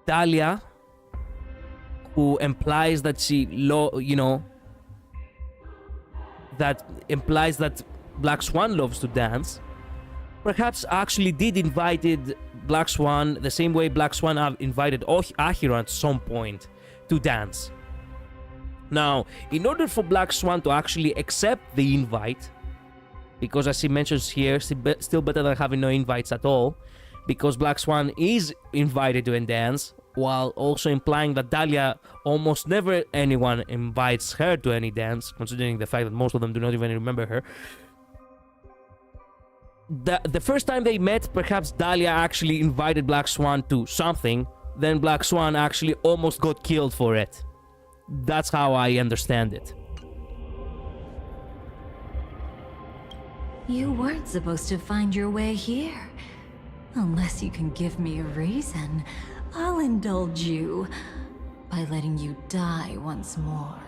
Dahlia, who implies that she... that implies that Black Swan loves to dance, perhaps actually did invited Black Swan the same way Black Swan invited Acheron at some point to dance. Now, in order for Black Swan to actually accept the invite, because as he mentions here, still better than having no invites at all, because Black Swan is invited to a dance, while also implying that Dahlia almost never anyone invites her to any dance, considering the fact that most of them do not even remember her. The first time they met, perhaps Dahlia actually invited Black Swan to something, then Black Swan actually almost got killed for it. That's how I understand it. You weren't supposed to find your way here. Unless you can give me a reason, I'll indulge you by letting you die once more.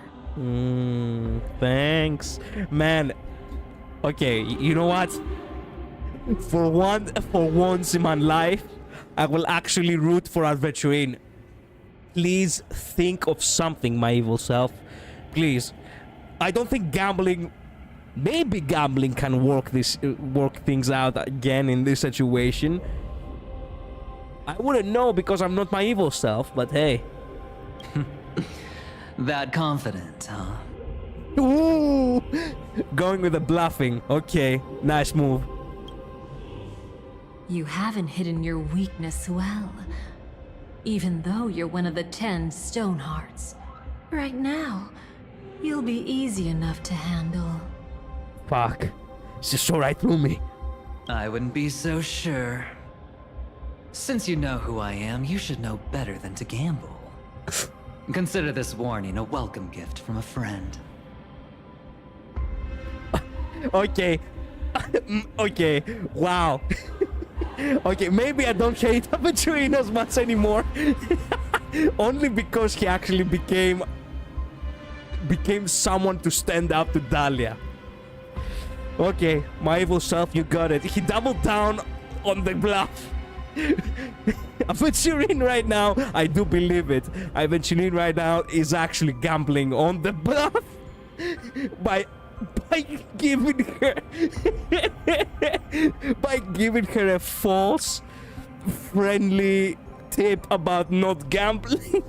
Thanks. Man, okay, you know what? For once in my life, I will actually root for Aventurine. Please think of something, my evil self. Please. I don't think gambling... Maybe gambling can work things out again in this situation. I wouldn't know because I'm not my evil self, but hey. That confident, huh? Ooh! Going with the bluffing. Okay, nice move. You haven't hidden your weakness well. Even though you're one of the 10 Stonehearts. Right now, you'll be easy enough to handle. Fuck. She just saw right through me. I wouldn't be so sure. Since you know who I am, you should know better than to gamble. Consider this warning a welcome gift from a friend. Okay. Okay. Wow. Okay, maybe I don't hate Aventurine as much anymore. Only because he actually became someone to stand up to Dahlia. Okay, my evil self, you got it. He doubled down on the bluff. Aventurine right now, I do believe it. Aventurine right now is actually gambling on the bluff by by giving her by giving her a false friendly tip about not gambling.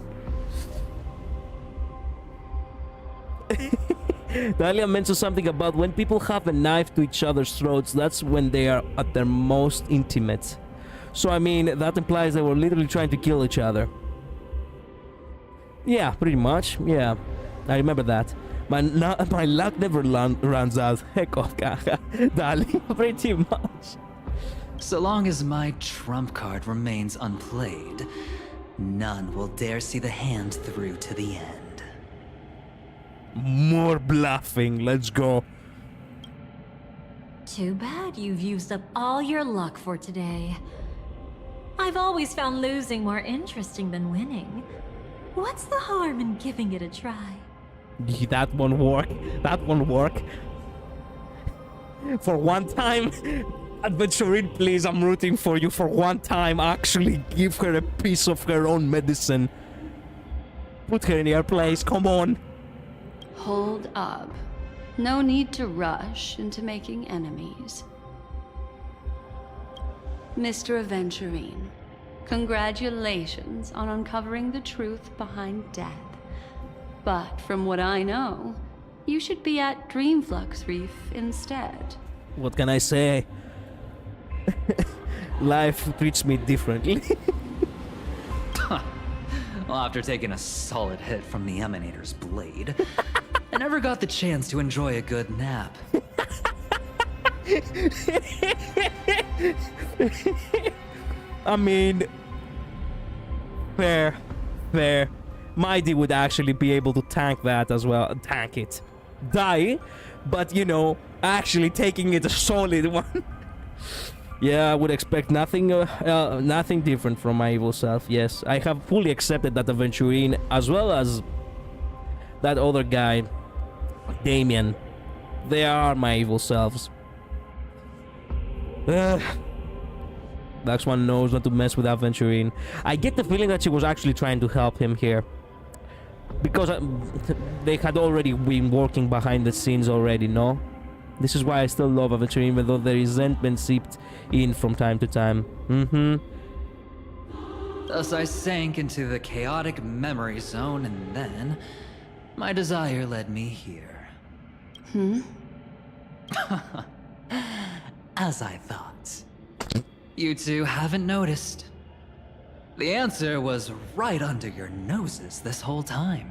Dahlia mentioned something about when people have a knife to each other's throats, that's when they are at their most intimate. So I mean, that implies they were literally trying to kill each other. Yeah, pretty much. Yeah, I remember that. My luck never runs out. Heck off, Dahlia. Pretty much. So long as my trump card remains unplayed, none will dare see the hand through to the end. More bluffing. Let's go. Too bad you've used up all your luck for today. I've always found losing more interesting than winning. What's the harm in giving it a try? That won't work. That won't work. For one time, Adventurine, please, I'm rooting for you. For one time, actually give her a piece of her own medicine. Put her in her place, come on. Hold up. No need to rush into making enemies. Mr. Aventurine, congratulations on uncovering the truth behind death. But from what I know, you should be at Dreamflux Reef instead. What can I say? Life treats me differently. Well, after taking a solid hit from the Emanator's blade, I never got the chance to enjoy a good nap. I mean, fair. Mighty would actually be able to tank that as well. Tank it. Die, but you know, actually taking it a solid one. Yeah, I would expect nothing different from my evil self. Yes, I have fully accepted that Aventurine, as well as that other guy, Damien. They are my evil selves. Dax one knows not to mess with Aventurine. I get the feeling that she was actually trying to help him here. Because they had already been working behind the scenes already, no? This is why I still love Aventurine, even though the resentment seeped in from time to time. Thus I sank into the chaotic memory zone, and then my desire led me here. As I thought. You two haven't noticed. The answer was right under your noses this whole time.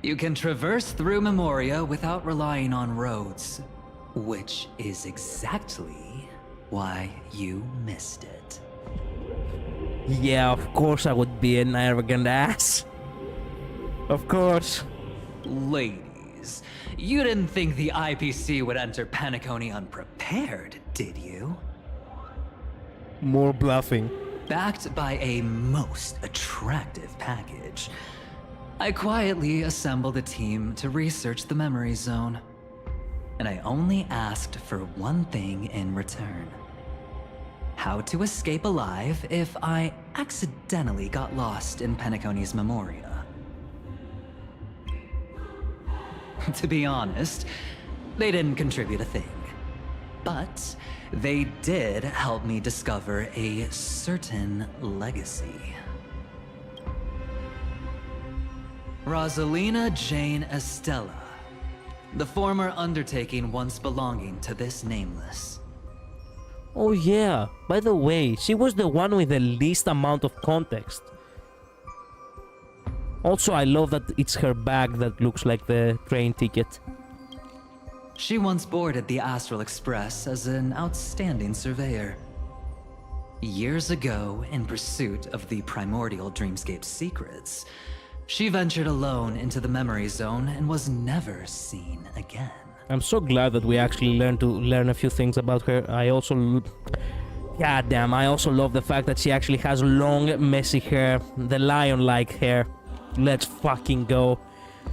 You can traverse through Memoria without relying on roads, which is exactly why you missed it. Yeah, of course I would be an arrogant ass. Of course. Ladies, you didn't think the IPC would enter Penacony unprepared, did you? More bluffing. Backed by a most attractive package, I quietly assembled a team to research the memory zone. And I only asked for one thing in return. How to escape alive if I accidentally got lost in Penacony's Memoria. To be honest, they didn't contribute a thing. But they did help me discover a certain legacy. Rosalina Jane Estella, the former undertaking once belonging to this nameless. Oh yeah, by the way, she was the one with the least amount of context. Also, I love that it's her bag that looks like the train ticket. She once boarded the Astral Express as an outstanding surveyor. Years ago, in pursuit of the primordial dreamscape secrets, she ventured alone into the memory zone and was never seen again. I'm so glad that we actually learn a few things about her. I also... Goddamn, I also love the fact that she actually has long, messy hair. The lion-like hair. Let's fucking go.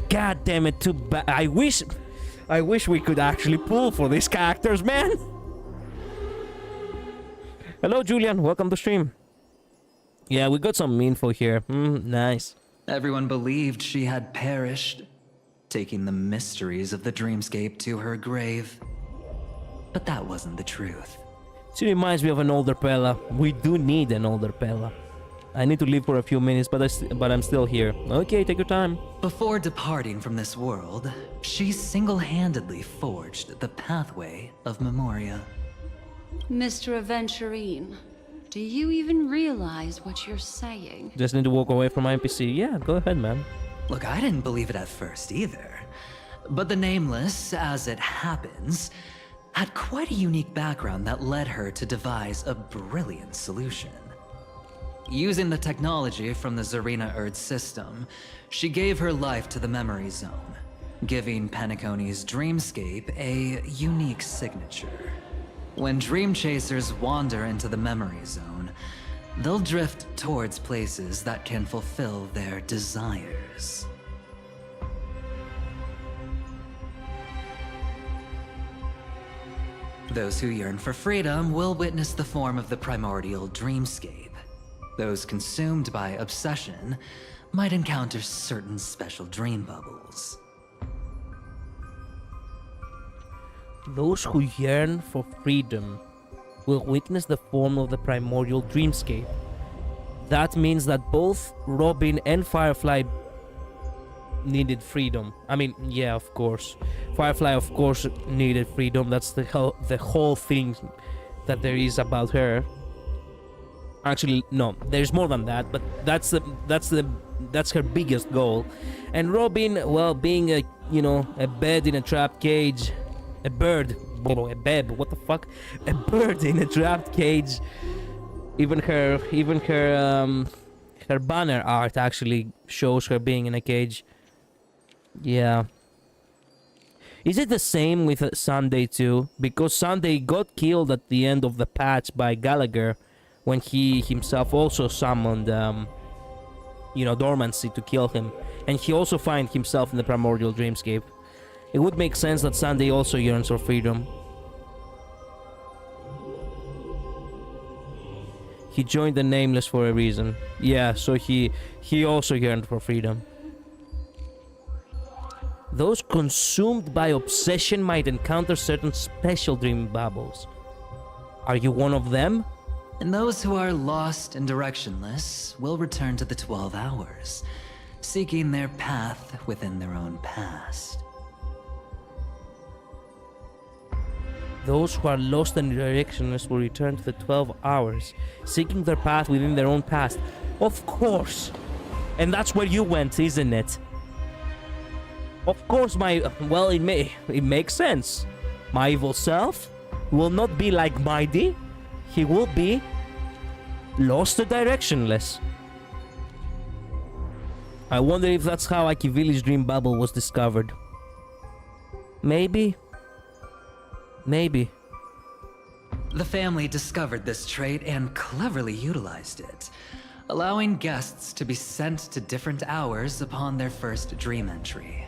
God damn it, too bad. I wish we could actually pull for these characters, man. Hello, Julian. Welcome to stream. Yeah, we got some info here. Nice. Everyone believed she had perished. taking the mysteries of the dreamscape to her grave. But that wasn't the truth. She reminds me of an older Pella. We do need an older Pella. I need to leave for a few minutes, but I'm still here. Okay, take your time. Before departing from this world, she single-handedly forged the pathway of Memoria. Mr. Aventurine, do you even realize what you're saying? Just need to walk away from my NPC. Yeah, go ahead, man. Look, I didn't believe it at first either. But the Nameless, as it happens, had quite a unique background that led her to devise a brilliant solution. Using the technology from the Zarina Erd system, she gave her life to the Memory Zone, giving Penacony's dreamscape a unique signature. When dream chasers wander into the Memory Zone, they'll drift towards places that can fulfill their desires. Those who yearn for freedom will witness the form of the primordial dreamscape. Those consumed by obsession might encounter certain special dream bubbles. Those who yearn for freedom will witness the form of the primordial dreamscape. That means that both Robin and Firefly needed freedom. I mean, yeah, of course. Firefly, of course, needed freedom. That's the whole thing that there is about her. Actually, no, there's more than that, but that's her biggest goal. And Robin, well, being a bed in a trapped cage, a bird, a beb, what the fuck, a bird in a trapped cage. Even her banner art actually shows her being in a cage. Yeah. Is it the same with Sunday too? Because Sunday got killed at the end of the patch by Gallagher, when he himself also summoned, dormancy to kill him. And he also finds himself in the primordial dreamscape. It would make sense that Sunday also yearns for freedom. He joined the Nameless for a reason. Yeah, so he also yearned for freedom. Those consumed by obsession might encounter certain special dream bubbles. Are you one of them? And those who are lost and directionless will return to the 12 hours, seeking their path within their own past. Those who are lost and directionless will return to the 12 hours, seeking their path within their own past. Of course! And that's where you went, isn't it? Of course, it makes sense. My evil self will not be like Mighty. He will be lost and directionless. I wonder if that's how Akivili's dream bubble was discovered. Maybe. The family discovered this trait and cleverly utilized it, allowing guests to be sent to different hours upon their first dream entry.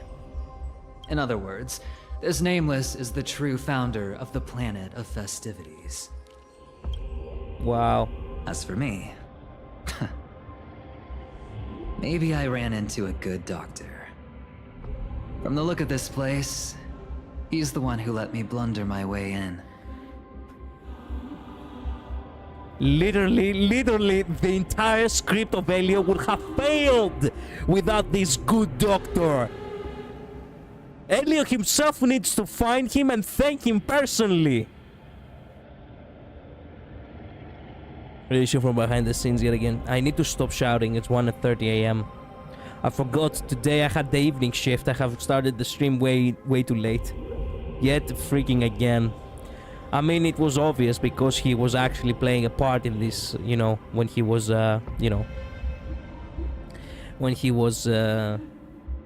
In other words, this Nameless is the true founder of the planet of festivities. Wow. As for me, maybe I ran into a good doctor. From the look of this place, he's the one who let me blunder my way in. Literally, the entire script of Elio would have failed without this good doctor. Elio himself needs to find him and thank him personally. Relation from behind the scenes yet again. I need to stop shouting. It's 1:30 a.m. I forgot today I had the evening shift. I have started the stream way too late. Yet freaking again. I mean, it was obvious because he was actually playing a part in this, when he was,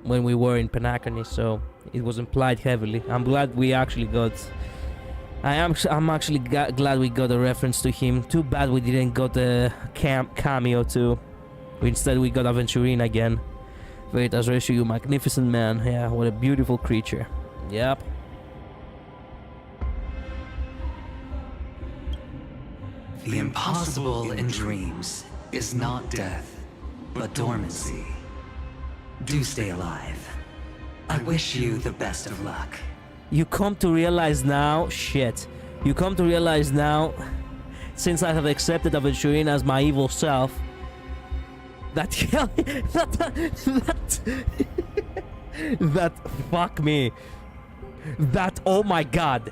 when we were in Penacony, so it was implied heavily. I'm glad we actually got... I'm actually glad we got a reference to him. Too bad we didn't got a cameo too. Instead we got Aventurine again. Veritas Ratio, you magnificent man. Yeah, what a beautiful creature. Yep. The impossible in dreams is not death, but dormancy. Do stay alive. I wish you the best of luck. You come to realize now, shit. You come to realize now, since I have accepted Aventurine as my evil self, that that fuck me. That, oh my god,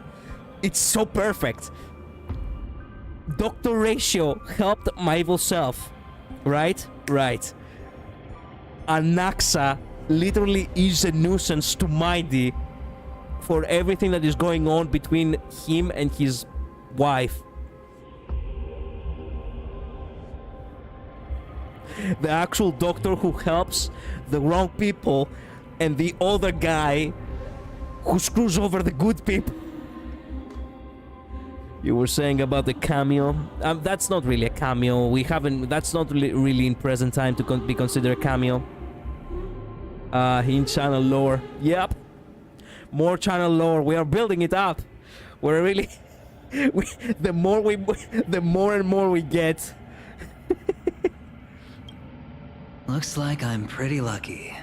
it's so perfect. Dr. Ratio helped my evil self, right? Right. Anaxa literally is a nuisance to Mighty for everything that is going on between him and his wife. The actual doctor who helps the wrong people and the other guy who screws over the good people. You were saying about the cameo. That's not really a cameo. We haven't. That's not really in present time to be considered a cameo. In channel lore. Yep. More channel lore. We are building it up. We're really. The more and more we get. Looks like I'm pretty lucky.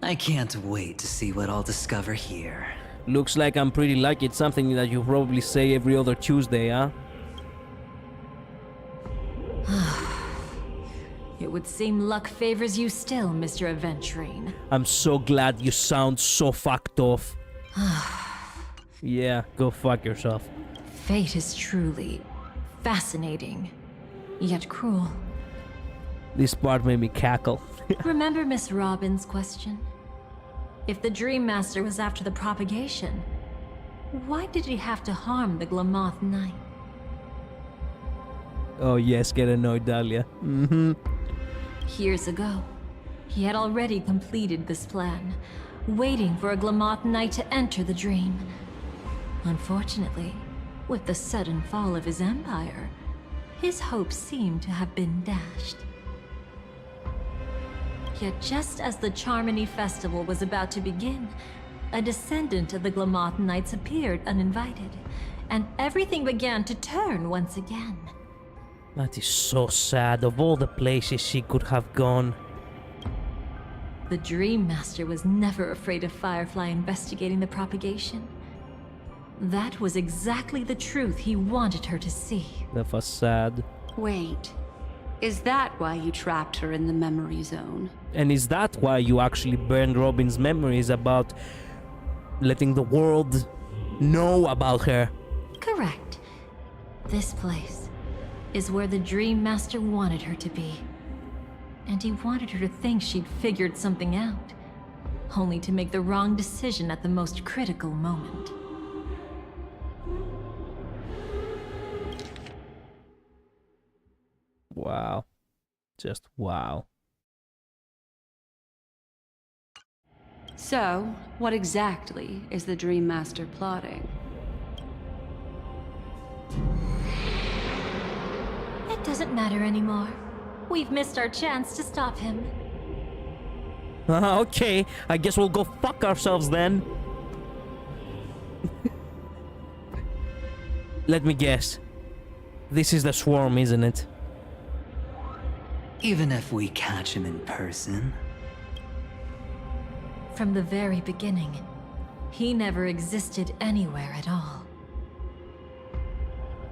I can't wait to see what I'll discover here. Looks like I'm pretty lucky. It's something that you probably say every other Tuesday, huh? It would seem luck favors you still, Mr. Aventurine. I'm so glad you sound so fucked off. Yeah, go fuck yourself. Fate is truly fascinating, yet cruel. This part made me cackle. Remember Miss Robin's question? If the Dream Master was after the propagation, why did he have to harm the Glamoth Knight? Oh yes, get annoyed, Dahlia. Years ago, he had already completed this plan, waiting for a Glamoth Knight to enter the dream. Unfortunately, with the sudden fall of his empire, his hopes seemed to have been dashed. Yet just as the Charmony Festival was about to begin, a descendant of the Glamoth Knights appeared uninvited, and everything began to turn once again. That is so sad. Of all the places she could have gone. The Dream Master was never afraid of Firefly investigating the propagation. That was exactly the truth he wanted her to see. That was sad. Wait, is that why you trapped her in the memory zone? And is that why you actually burned Robin's memories about letting the world know about her? Correct. This place is where the Dream Master wanted her to be. And he wanted her to think she'd figured something out, only to make the wrong decision at the most critical moment. Wow. Just wow. So, what exactly is the Dream Master plotting? It doesn't matter anymore. We've missed our chance to stop him. Okay, I guess we'll go fuck ourselves then. Let me guess. This is the swarm, isn't it? Even if we catch him in person. From the very beginning, he never existed anywhere at all.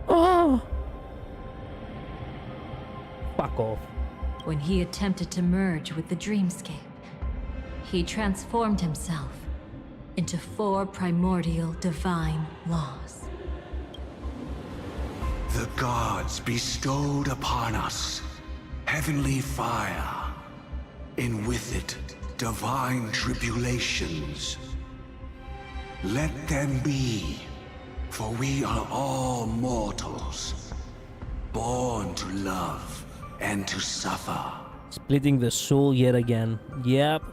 Oh! Fuck off. When he attempted to merge with the dreamscape, he transformed himself into 4 primordial divine laws. The gods bestowed upon us heavenly fire, and with it divine tribulations. Let them be, for we are all mortals, born to love and to suffer. Splitting the soul yet again. Yep.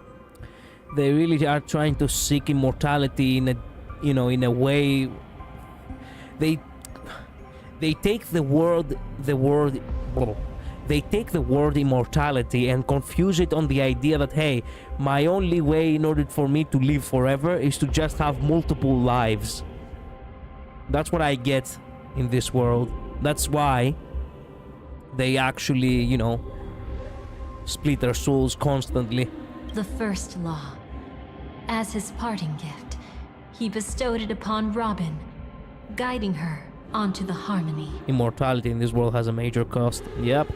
They really are trying to seek immortality in a, you know, in a way. They take the word immortality and confuse it on the idea that, hey, my only way in order for me to live forever is to just have multiple lives. That's what I get in this world. That's why they actually, you know, split their souls constantly. The first law. As his parting gift, he bestowed it upon Robin, guiding her onto the harmony. Immortality in this world has a major cost. Yep.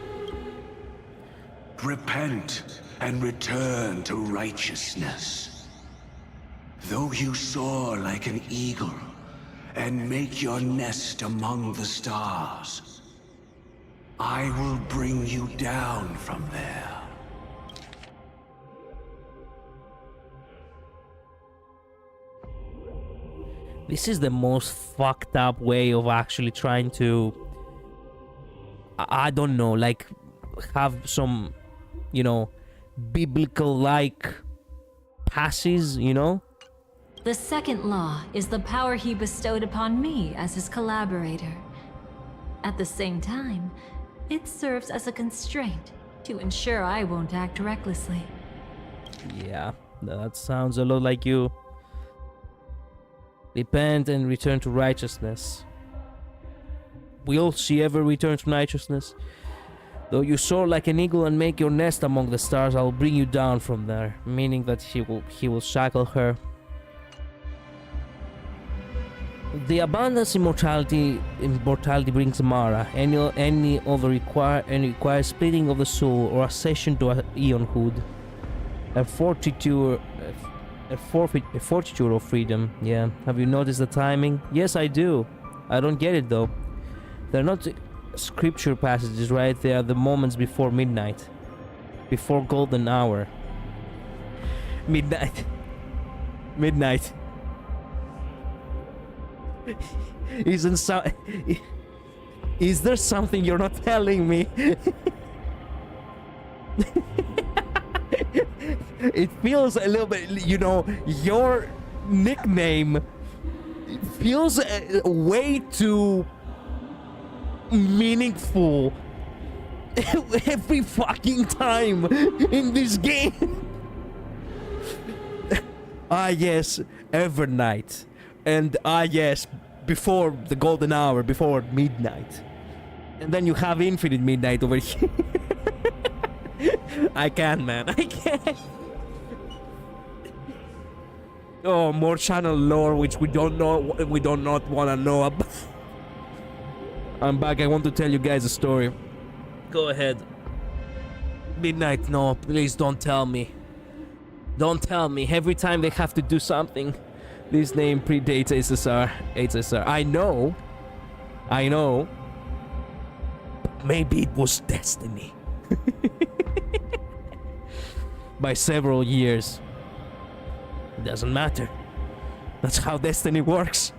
Repent and return to righteousness. Though you soar like an eagle and make your nest among the stars, I will bring you down from there. This is the most fucked up way of actually trying to, I don't know, like, have some, you know, biblical-like passes, you know? The second law is the power he bestowed upon me as his collaborator. At the same time, it serves as a constraint to ensure I won't act recklessly. Yeah, that sounds a lot like you. Repent and return to righteousness. Will she ever return to righteousness? Though you soar like an eagle and make your nest among the stars, I'll bring you down from there. Meaning that he will shackle her. The abundance immortality brings Mara. Any other requires splitting of the soul or accession to eonhood. A fortitude of freedom. Yeah. Have you noticed the timing? Yes, I do. I don't get it though. They're not scripture passages, right? They are the moments before midnight, before golden hour. Midnight. Is there something you're not telling me? It feels a little bit, you know, your nickname feels way too meaningful every fucking time in this game. Ah yes, Evernight. And yes, before the golden hour, before midnight. And then you have infinite midnight over here. I can't, man. I can't. Oh, more channel lore which we don't know, we do not want to know about. I'm back. I want to tell you guys a story. Go ahead. Midnight, no, please don't tell me. Don't tell me. Every time they have to do something, this name predates HSR. I know. But maybe it was destiny. By several years. It doesn't matter. That's how destiny works.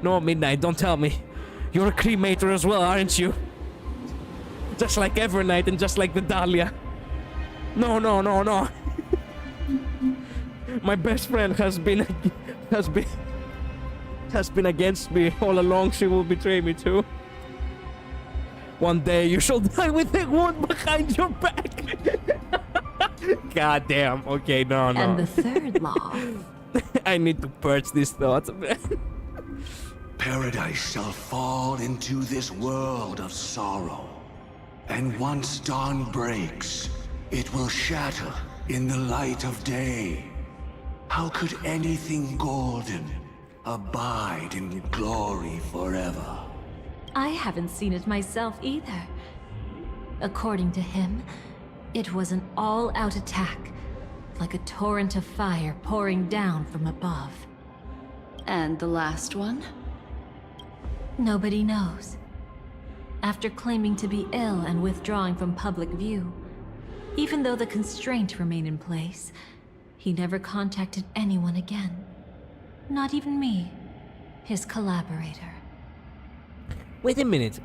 No, Midnight, don't tell me. You're a cremator as well, aren't you? Just like Evernight and just like the Dahlia. No. My best friend has been against me all along. She will betray me too. One day you shall die with a wound behind your back. God damn. Okay, no. And the third law. I need to purge these thoughts. Paradise shall fall into this world of sorrow. And once dawn breaks, it will shatter in the light of day. How could anything golden abide in glory forever? I haven't seen it myself either. According to him, it was an all-out attack, like a torrent of fire pouring down from above. And the last one? Nobody knows. After claiming to be ill and withdrawing from public view, even though the constraint remained in place, he never contacted anyone again. Not even me, his collaborator. Wait a minute.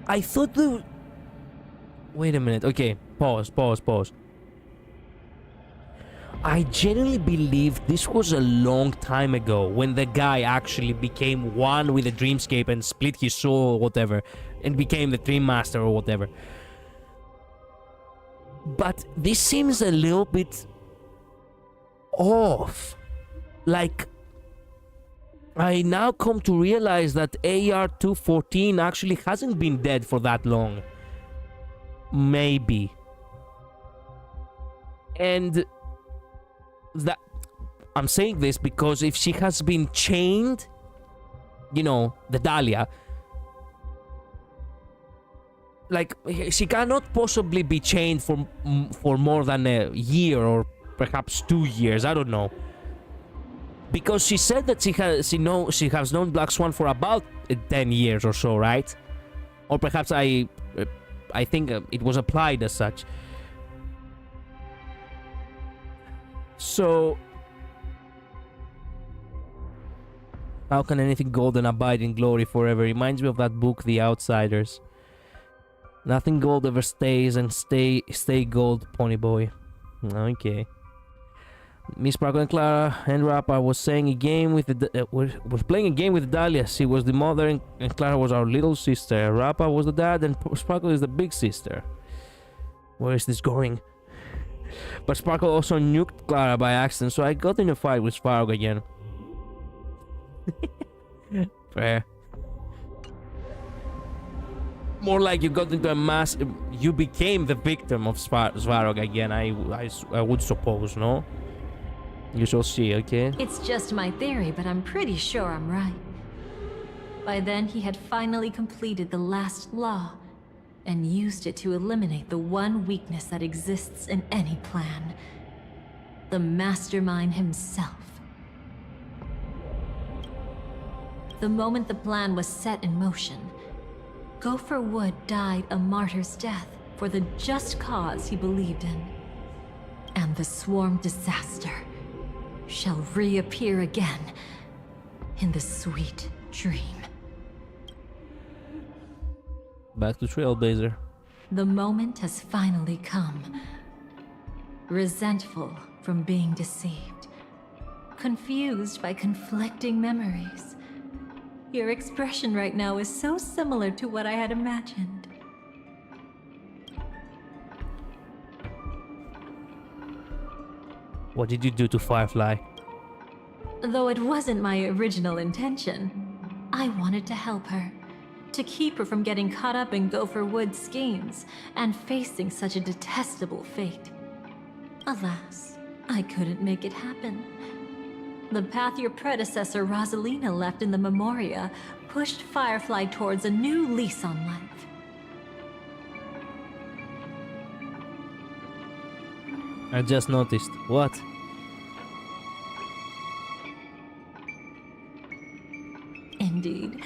I thought the... Wait a minute. Okay, pause. I genuinely believe this was a long time ago when the guy actually became one with the dreamscape and split his soul or whatever and became the Dream Master or whatever. But this seems a little bit off. Like, I now come to realize that AR-214 actually hasn't been dead for that long. Maybe. And that I'm saying this because if she has been chained, you know, the Dahlia, like, she cannot possibly be chained for more than a year or perhaps 2 years. I don't know, because she said that she has known Black Swan for about 10 years or so, right? Or perhaps I think it was applied as such. So how can anything golden abide in glory forever? Reminds me of that book, The Outsiders. Nothing gold ever stays, and stay gold, pony boy. Okay. Miss Sparkle and Clara and Rappa was playing a game with Dahlia. She was the mother, and Clara was our little sister. Rappa was the dad, and Sparkle is the big sister. Where is this going? But Sparkle also nuked Clara by accident, so I got in a fight with Svarog again. Fair. More like you got into a mass. You became the victim of Svarog again. I would suppose, no? You shall see, okay? It's just my theory, but I'm pretty sure I'm right. By then, he had finally completed the last law and used it to eliminate the one weakness that exists in any plan. The mastermind himself. The moment the plan was set in motion, Gopher Wood died a martyr's death for the just cause he believed in. And the swarm disaster shall reappear again in the sweet dream. Back to Trailblazer. The moment has finally come. Resentful from being deceived. Confused by conflicting memories. Your expression right now is so similar to what I had imagined. What did you do to Firefly? Though it wasn't my original intention, I wanted to help her. To keep her from getting caught up in Gopher Wood's schemes and facing such a detestable fate. Alas, I couldn't make it happen. The path your predecessor Rosalina left in the Memoria pushed Firefly towards a new lease on life. I just noticed. What? Indeed.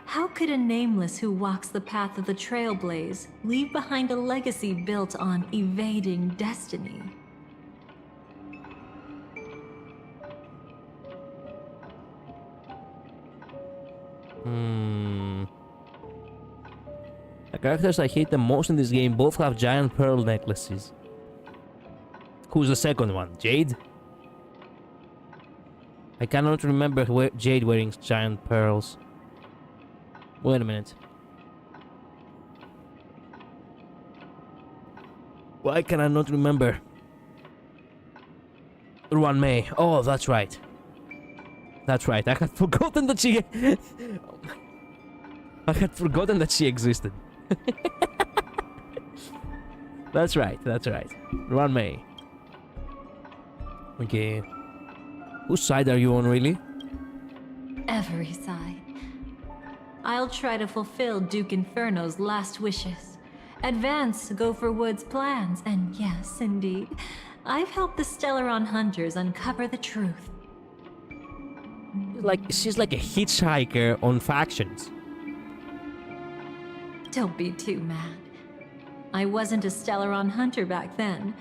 How could a nameless who walks the path of the Trailblaze leave behind a legacy built on evading destiny? The characters I hate the most in this game both have giant pearl necklaces. Who's the second one? Jade? I cannot remember Jade wearing giant pearls. Wait a minute. Why can I not remember? Ruan Mei. Oh, that's right. That's right. I had forgotten that she... I had forgotten that she existed. That's right. That's right. Ruan Mei. Okay. Whose side are you on, really? Every side. I'll try to fulfill Duke Inferno's last wishes. Advance Gopher Wood's plans, and yes, indeed, I've helped the Stellaron hunters uncover the truth. She's like a hitchhiker on factions. Don't be too mad. I wasn't a Stellaron hunter back then.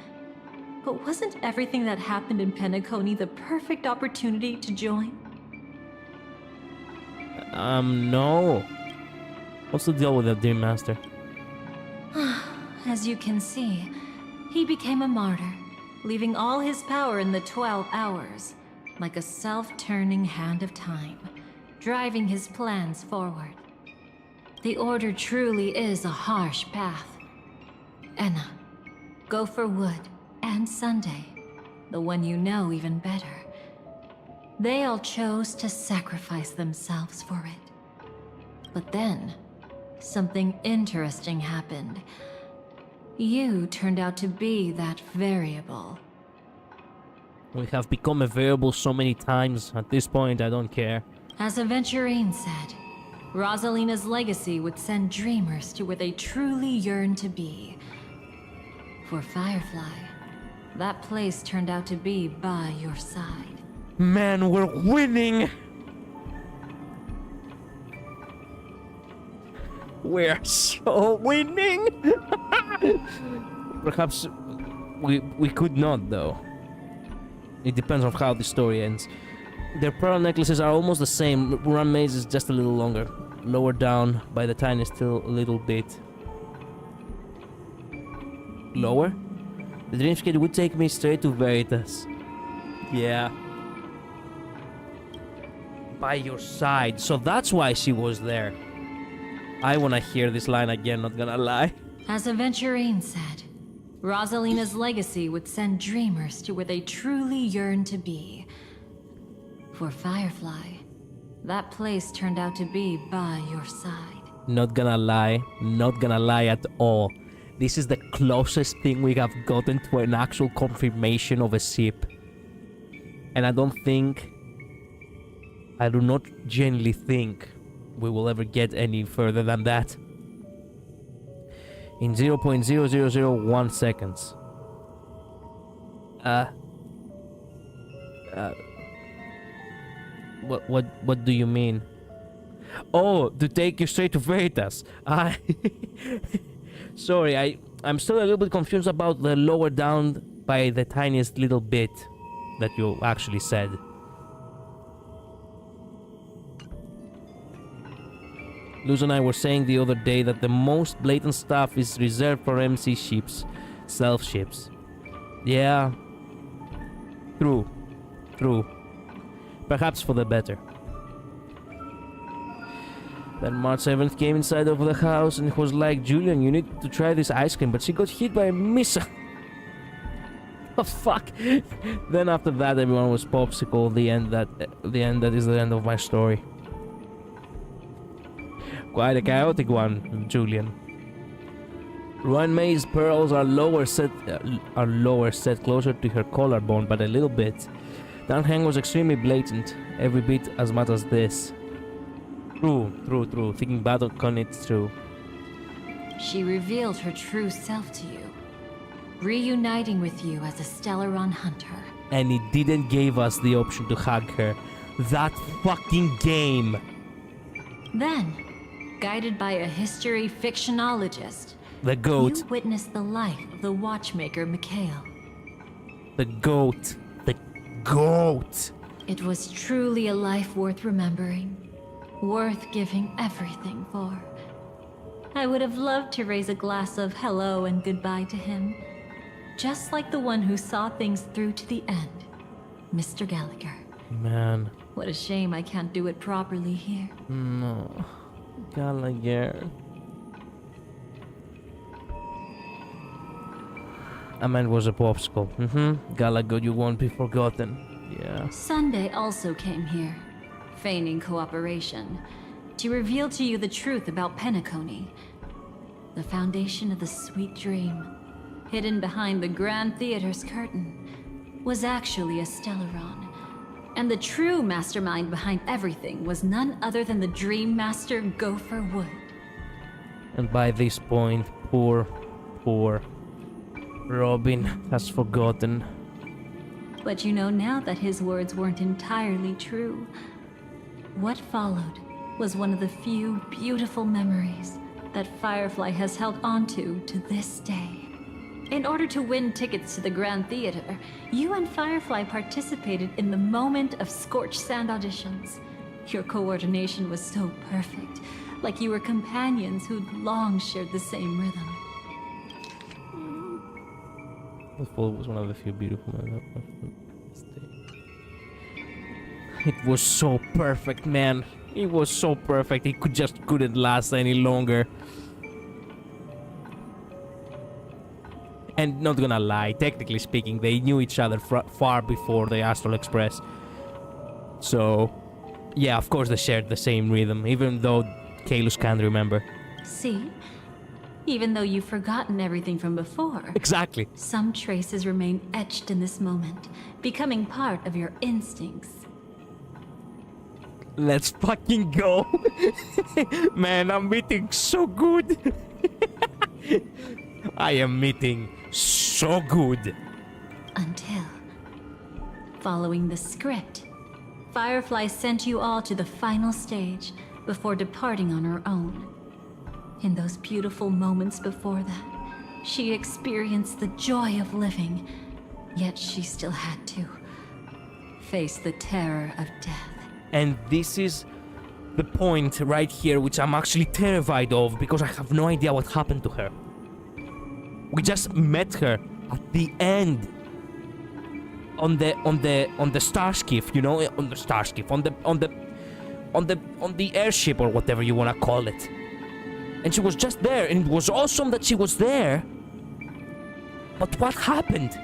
But wasn't everything that happened in Penacony the perfect opportunity to join? No. What's the deal with that Dream Master? As you can see, he became a martyr, leaving all his power in the 12 hours, like a self-turning hand of time, driving his plans forward. The Order truly is a harsh path. Enna, Gopher Wood, and Sunday, the one you know even better. They all chose to sacrifice themselves for it. But then, something interesting happened. You turned out to be that variable. We have become a variable so many times. At this point, I don't care. As Aventurine said, Rosalina's legacy would send dreamers to where they truly yearn to be. For Firefly, that place turned out to be by your side. Man, we're winning! We're so winning! Perhaps we could not, though. It depends on how the story ends. Their pearl necklaces are almost the same. Run maze is just a little longer. Lower down by the tiniest still a little bit. Lower? The dreamscape would take me straight to Veritas. Yeah. By your side. So that's why she was there. I wanna hear this line again, not gonna lie. As Aventurine said, Rosalina's legacy would send dreamers to where they truly yearn to be. For Firefly, that place turned out to be by your side. Not gonna lie at all. This is the closest thing we have gotten to an actual confirmation of a ship. And I do not genuinely think we will ever get any further than that. In 0.0001 seconds. What do you mean? Oh, to take you straight to Veritas. Sorry, I'm still a little bit confused about the lower down by the tiniest little bit that you actually said. Luz and I were saying the other day that the most blatant stuff is reserved for MC ships, stealth ships. Yeah. True. Perhaps for the better. Then March 7th came inside of the house and it was like, Julian, you need to try this ice cream, but she got hit by a missile. Oh fuck. Then after that everyone was popsicle. The end that is the end of my story. Quite a chaotic one, Julian. Ruan May's pearls are lower set closer to her collarbone, but a little bit. Downhang was extremely blatant, every bit as much as this. True. Thinking back on it, it's true. She revealed her true self to you, reuniting with you as a Stellaron hunter. And it didn't give us the option to hug her. That fucking game! Then, guided by a history fictionologist, The goat. you witnessed the life of the watchmaker Mikhail. The goat. The goat! It was truly a life worth remembering, worth giving everything for. I would have loved to raise a glass of hello and goodbye to him, just like the one who saw things through to the end, Mr. Gallagher. Man. What a shame I can't do it properly here. No. Gallagher. A man was a popsicle. Gallagher, you won't be forgotten. Yeah. Sunday also came here, feigning cooperation, to reveal to you the truth about Penacony. The foundation of the sweet dream, hidden behind the Grand Theater's curtain, was actually a Stellaron. And the true mastermind behind everything was none other than the Dream Master Gopher Wood. And by this point, poor Robin has forgotten. But you know now that his words weren't entirely true. What followed was one of the few beautiful memories that Firefly has held onto to this day. In order to win tickets to the Grand Theater, you and Firefly participated in the moment of scorched sand auditions. Your coordination was so perfect, like you were companions who'd long shared the same rhythm. The fall was one of the few beautiful moments. It was so perfect, man. It was so perfect. It couldn't last any longer. And not gonna lie, technically speaking, they knew each other far before the Astral Express. So, yeah, of course they shared the same rhythm, even though Kalos can't remember. See? Even though you've forgotten everything from before, Exactly. some traces remain etched in this moment, becoming part of your instincts. Let's fucking go. Man, I'm meeting so good. I am meeting so good. Until, following the script, Firefly sent you all to the final stage before departing on her own. In those beautiful moments before that, she experienced the joy of living, yet she still had to face the terror of death. And this is the point right here which I'm actually terrified of because I have no idea what happened to her. We just met her at the end on the starship, you know, on the starship, on the airship or whatever you wanna call it. And she was just there, and it was awesome that she was there. But what happened?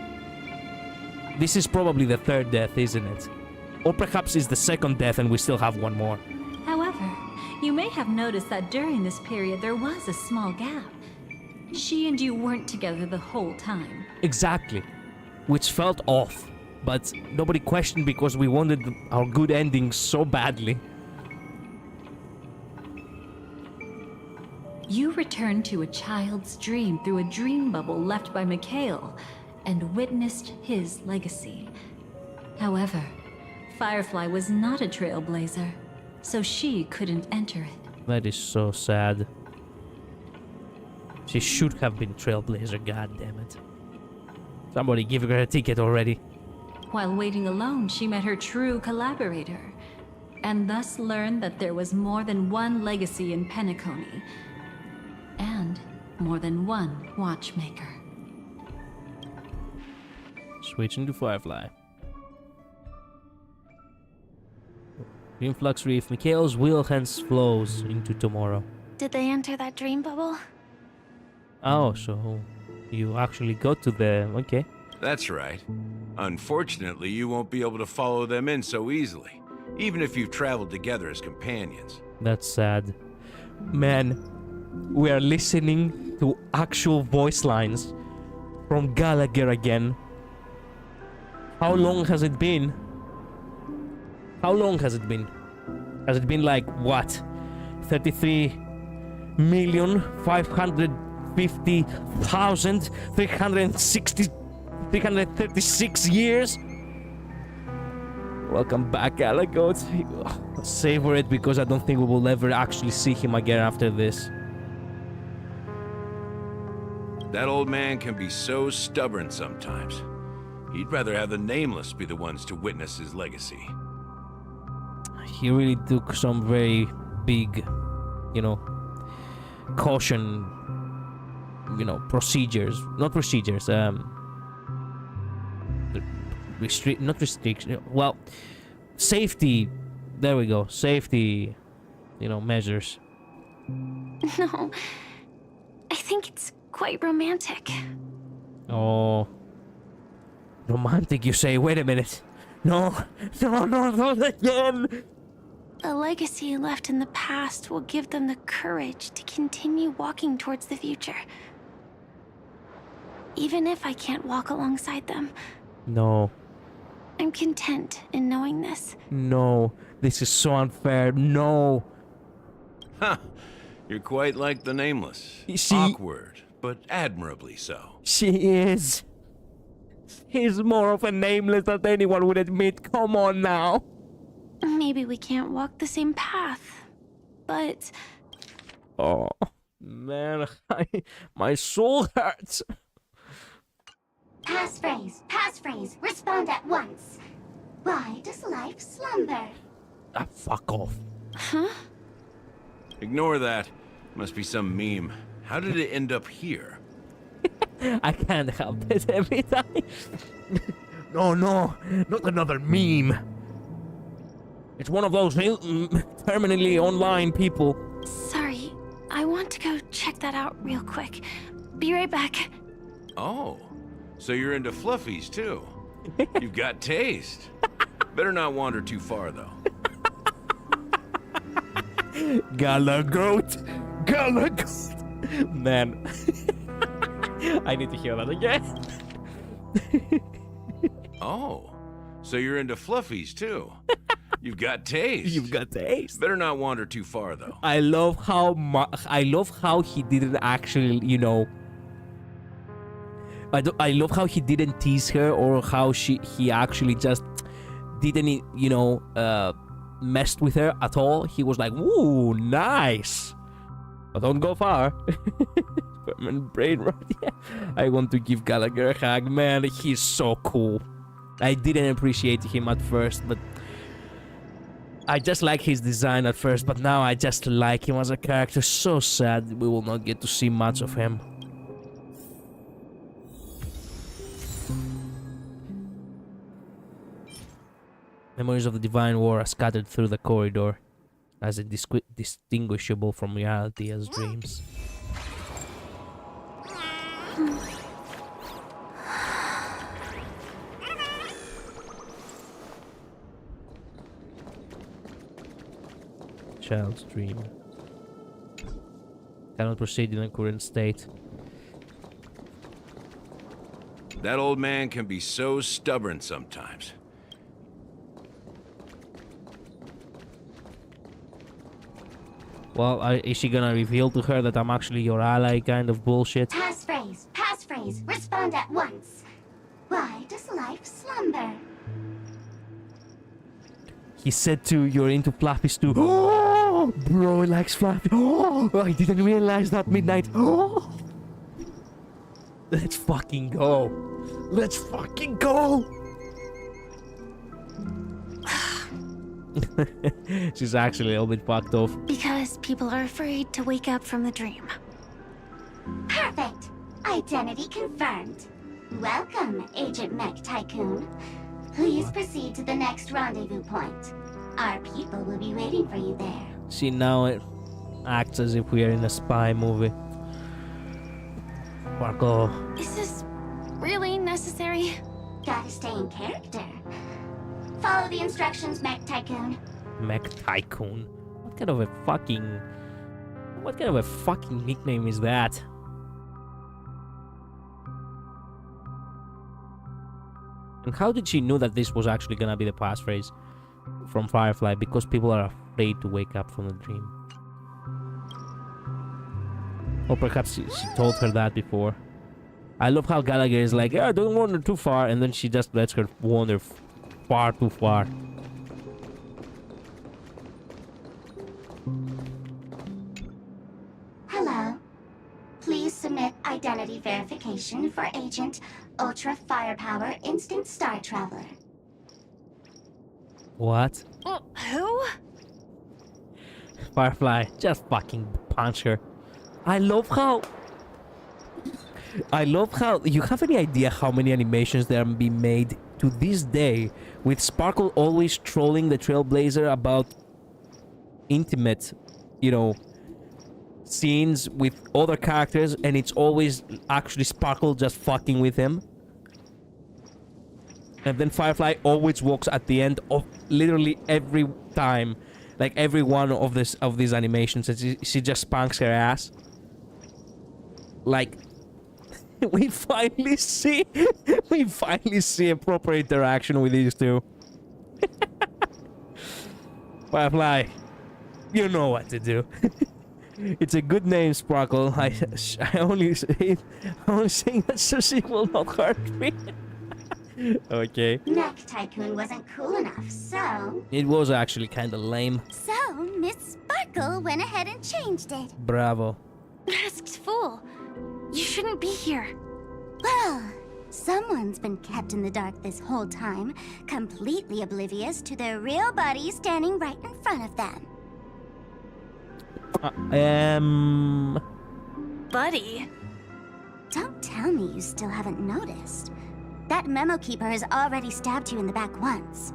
This is probably the third death, isn't it? Or perhaps it's the second death and we still have one more. However, you may have noticed that during this period there was a small gap. She and you weren't together the whole time. Exactly. Which felt off. But nobody questioned because we wanted our good ending so badly. You returned to a child's dream through a dream bubble left by Mikhail and witnessed his legacy. However, Firefly was not a trailblazer, so she couldn't enter it. That is so sad. She should have been Trailblazer, god damn it. Somebody give her a ticket already. While waiting alone, she met her true collaborator, and thus learned that there was more than one legacy in Penacony, and more than one watchmaker. Switching to Firefly. Influx Reef, Mikhail's will hence flows into tomorrow. Did they enter that dream bubble? Oh, so you actually go to the... okay. That's right. Unfortunately, you won't be able to follow them in so easily, even if you've traveled together as companions. That's sad. Man, we are listening to actual voice lines from Gallagher again. How long has it been? How long has it been? Has it been like, what? 33,550,336 years? Welcome back, Gallagher. Savor it because I don't think we will ever actually see him again after this. That old man can be so stubborn sometimes. He'd rather have the Nameless be the ones to witness his legacy. He really took some very big, you know, caution, you know, procedures. Not procedures, not restriction, well, safety, there we go, safety, you know, measures. No, I think it's quite romantic. Oh, romantic, you say? Wait a minute. No, not again. A legacy left in the past will give them the courage to continue walking towards the future. Even if I can't walk alongside them. No. I'm content in knowing this. No, this is so unfair. No. Huh. You're quite like the Nameless. She... awkward, but admirably so. She is. He's more of a Nameless than anyone would admit. Come on now. Maybe we can't walk the same path, but... Oh, man, my soul hurts. Passphrase, respond at once. Why does life slumber? Ah, fuck off. Huh? Ignore that. Must be some meme. How did it end up here? I can't help it every time. No, not another meme. It's one of those terminally online people. Sorry, I want to go check that out real quick. Be right back. Oh, so you're into fluffies too. You've got taste. Better not wander too far though. Gallagher. Man. I need to hear that again. Oh, so you're into fluffies too. You've got taste. You've got taste. Better not wander too far, though. I love how he didn't actually, you know. I love how he didn't tease her, or how he actually just didn't, you know, messed with her at all. He was like, "Ooh, nice, but don't go far." Brain rot. Yeah. I want to give Gallagher a hug, man. He's so cool. I didn't appreciate him at first, but I just like his design at first, but now I just like him as a character. So sad we will not get to see much of him. Memories of the Divine War are scattered through the corridor, as indistinguishable from reality as dreams. Child's dream. Cannot proceed in the current state. That old man can be so stubborn sometimes. Well, is she gonna reveal to her that I'm actually your ally kind of bullshit? Pass phrase, respond at once. Why does life slumber? He said to, you're into flappies too. Oh, bro, he likes flappy. Oh, I didn't realize that midnight. Oh. Let's fucking go. Let's fucking go. She's actually a little bit fucked off. Because people are afraid to wake up from the dream. Perfect. Identity confirmed. Welcome, Agent Mech Tycoon. Please proceed to the next rendezvous point. Our people will be waiting for you there. See, now it acts as if we are in a spy movie. Marco. Is this really necessary? Gotta stay in character. Follow the instructions, Mech Tycoon. Mech Tycoon? What kind of a fucking nickname is that? And how did she know that this was actually gonna be the passphrase from Firefly? Because people are afraid to wake up from the dream. Or perhaps she told her that before. I love how Gallagher is like, yeah, don't wander too far, and then she just lets her wander far too far. Hello. Please submit identity verification for Agent Ultra Firepower Instant Star Traveler. What? Who? Firefly, just fucking punch her. I love how you have any idea how many animations there are being made to this day with Sparkle always trolling the Trailblazer about intimate, you know, scenes with other characters, and it's always actually Sparkle just fucking with him. And then Firefly always walks at the end of literally every time, like every one of these animations, and she just spanks her ass. Like, we finally see a proper interaction with these two. Firefly, you know what to do. It's a good name, Sparkle. I only saying that so she will not hurt me. Okay. Mech Tycoon wasn't cool enough, so... It was actually kind of lame. So, Miss Sparkle went ahead and changed it. Bravo. Masked fool. You shouldn't be here. Well, someone's been kept in the dark this whole time, completely oblivious to their real body standing right in front of them. Buddy. Don't tell me you still haven't noticed. That memo keeper has already stabbed you in the back once.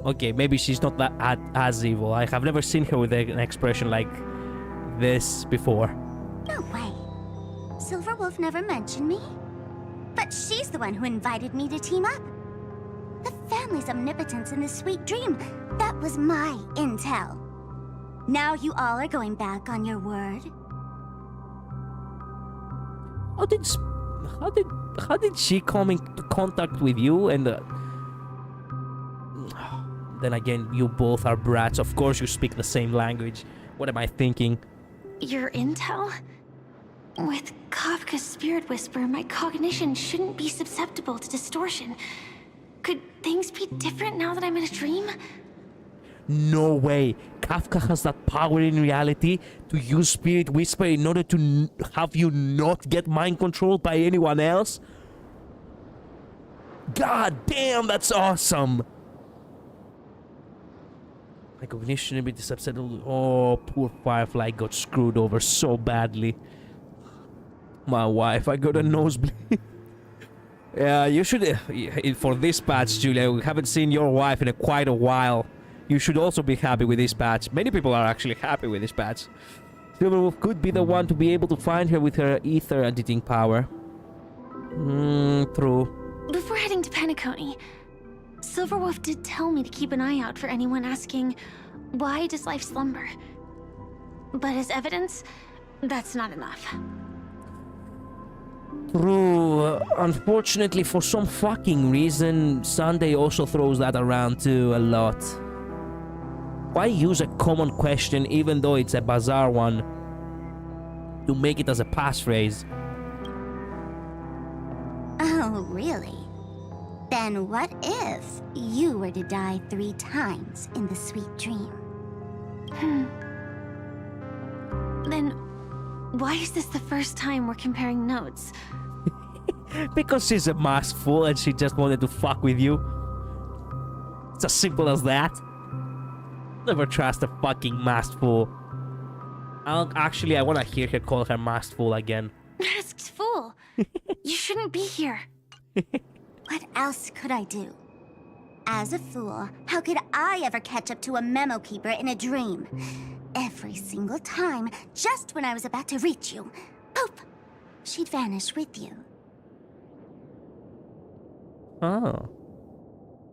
Okay, maybe she's not that as evil. I have never seen her with an expression like this before. No way. Silverwolf never mentioned me. But she's the one who invited me to team up. The family's omnipotence in this sweet dream, that was my intel. Now you all are going back on your word? How did she come into contact with you? And then again, you both are brats. Of course, you speak the same language. What am I thinking? Your intel? With Kafka's spirit whisper, my cognition shouldn't be susceptible to distortion. Could things be different now that I'm in a dream? No way. Kafka has that power in reality to use spirit whisper in order to have you not get mind controlled by anyone else. God damn, that's awesome. My cognition a bit susceptible. Oh, poor Firefly got screwed over so badly. My wife, I got a nosebleed. Yeah, you should, for this patch, Julia, we haven't seen your wife in quite a while. You should also be happy with this patch. Many people are actually happy with this patch. Silverwolf could be the one to be able to find her with her ether editing power. True. Before heading to Penacony, Silverwolf did tell me to keep an eye out for anyone asking, why does life slumber? But as evidence, that's not enough. True. Unfortunately, for some fucking reason, Sunday also throws that around too a lot. Why use a common question, even though it's a bizarre one, to make it as a passphrase? Oh, really? Then what if you were to die 3 times in the sweet dream? Then, why is this the first time we're comparing notes? Because she's a masked fool and she just wanted to fuck with you. It's as simple as that. Never trust a fucking masked fool. Actually, I want to hear her call her masked fool again. Masked fool! You shouldn't be here. What else could I do? As a fool, how could I ever catch up to a memo keeper in a dream? Every single time, just when I was about to reach you, poof! She'd vanish with you. Oh.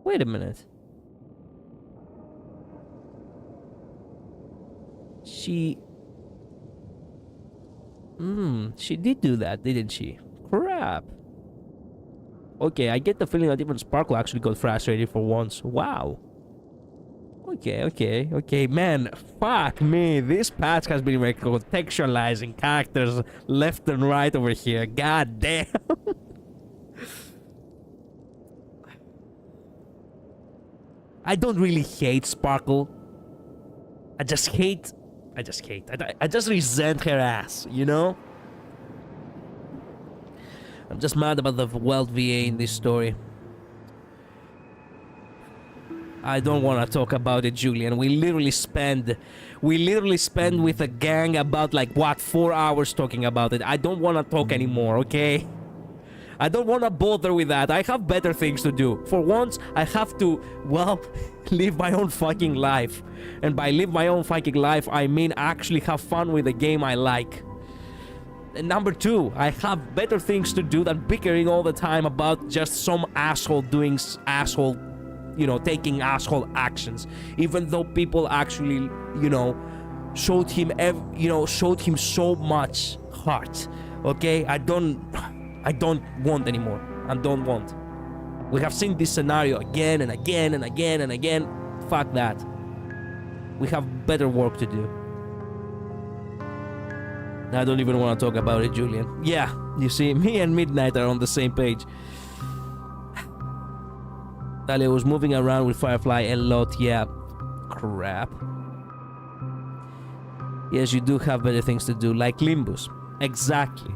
Wait a minute. She did do that, didn't she? Crap. Okay, I get the feeling that even Sparkle actually got frustrated for once. Wow. Okay, man. Fuck me. This patch has been contextualizing characters left and right over here. God damn. I don't really hate Sparkle. I just resent her ass, you know? I'm just mad about the Weld VA in this story. I don't want to talk about it, Julian. We literally spend with a gang about, like, what, 4 hours talking about it. I don't want to talk anymore, okay? I don't want to bother with that. I have better things to do. For once, I have to, well, live my own fucking life. And by live my own fucking life, I mean actually have fun with the game I like. And number 2, I have better things to do than bickering all the time about just some asshole doing asshole, you know, taking asshole actions. Even though people actually, you know, showed him so much heart. Okay? I don't want anymore. I don't want. We have seen this scenario again and again and again and again. Fuck that. We have better work to do. I don't even want to talk about it, Julian. Yeah, you see, me and Midnight are on the same page. Dahlia was moving around with Firefly a lot, yeah. Crap. Yes, you do have better things to do, like Limbus. Exactly.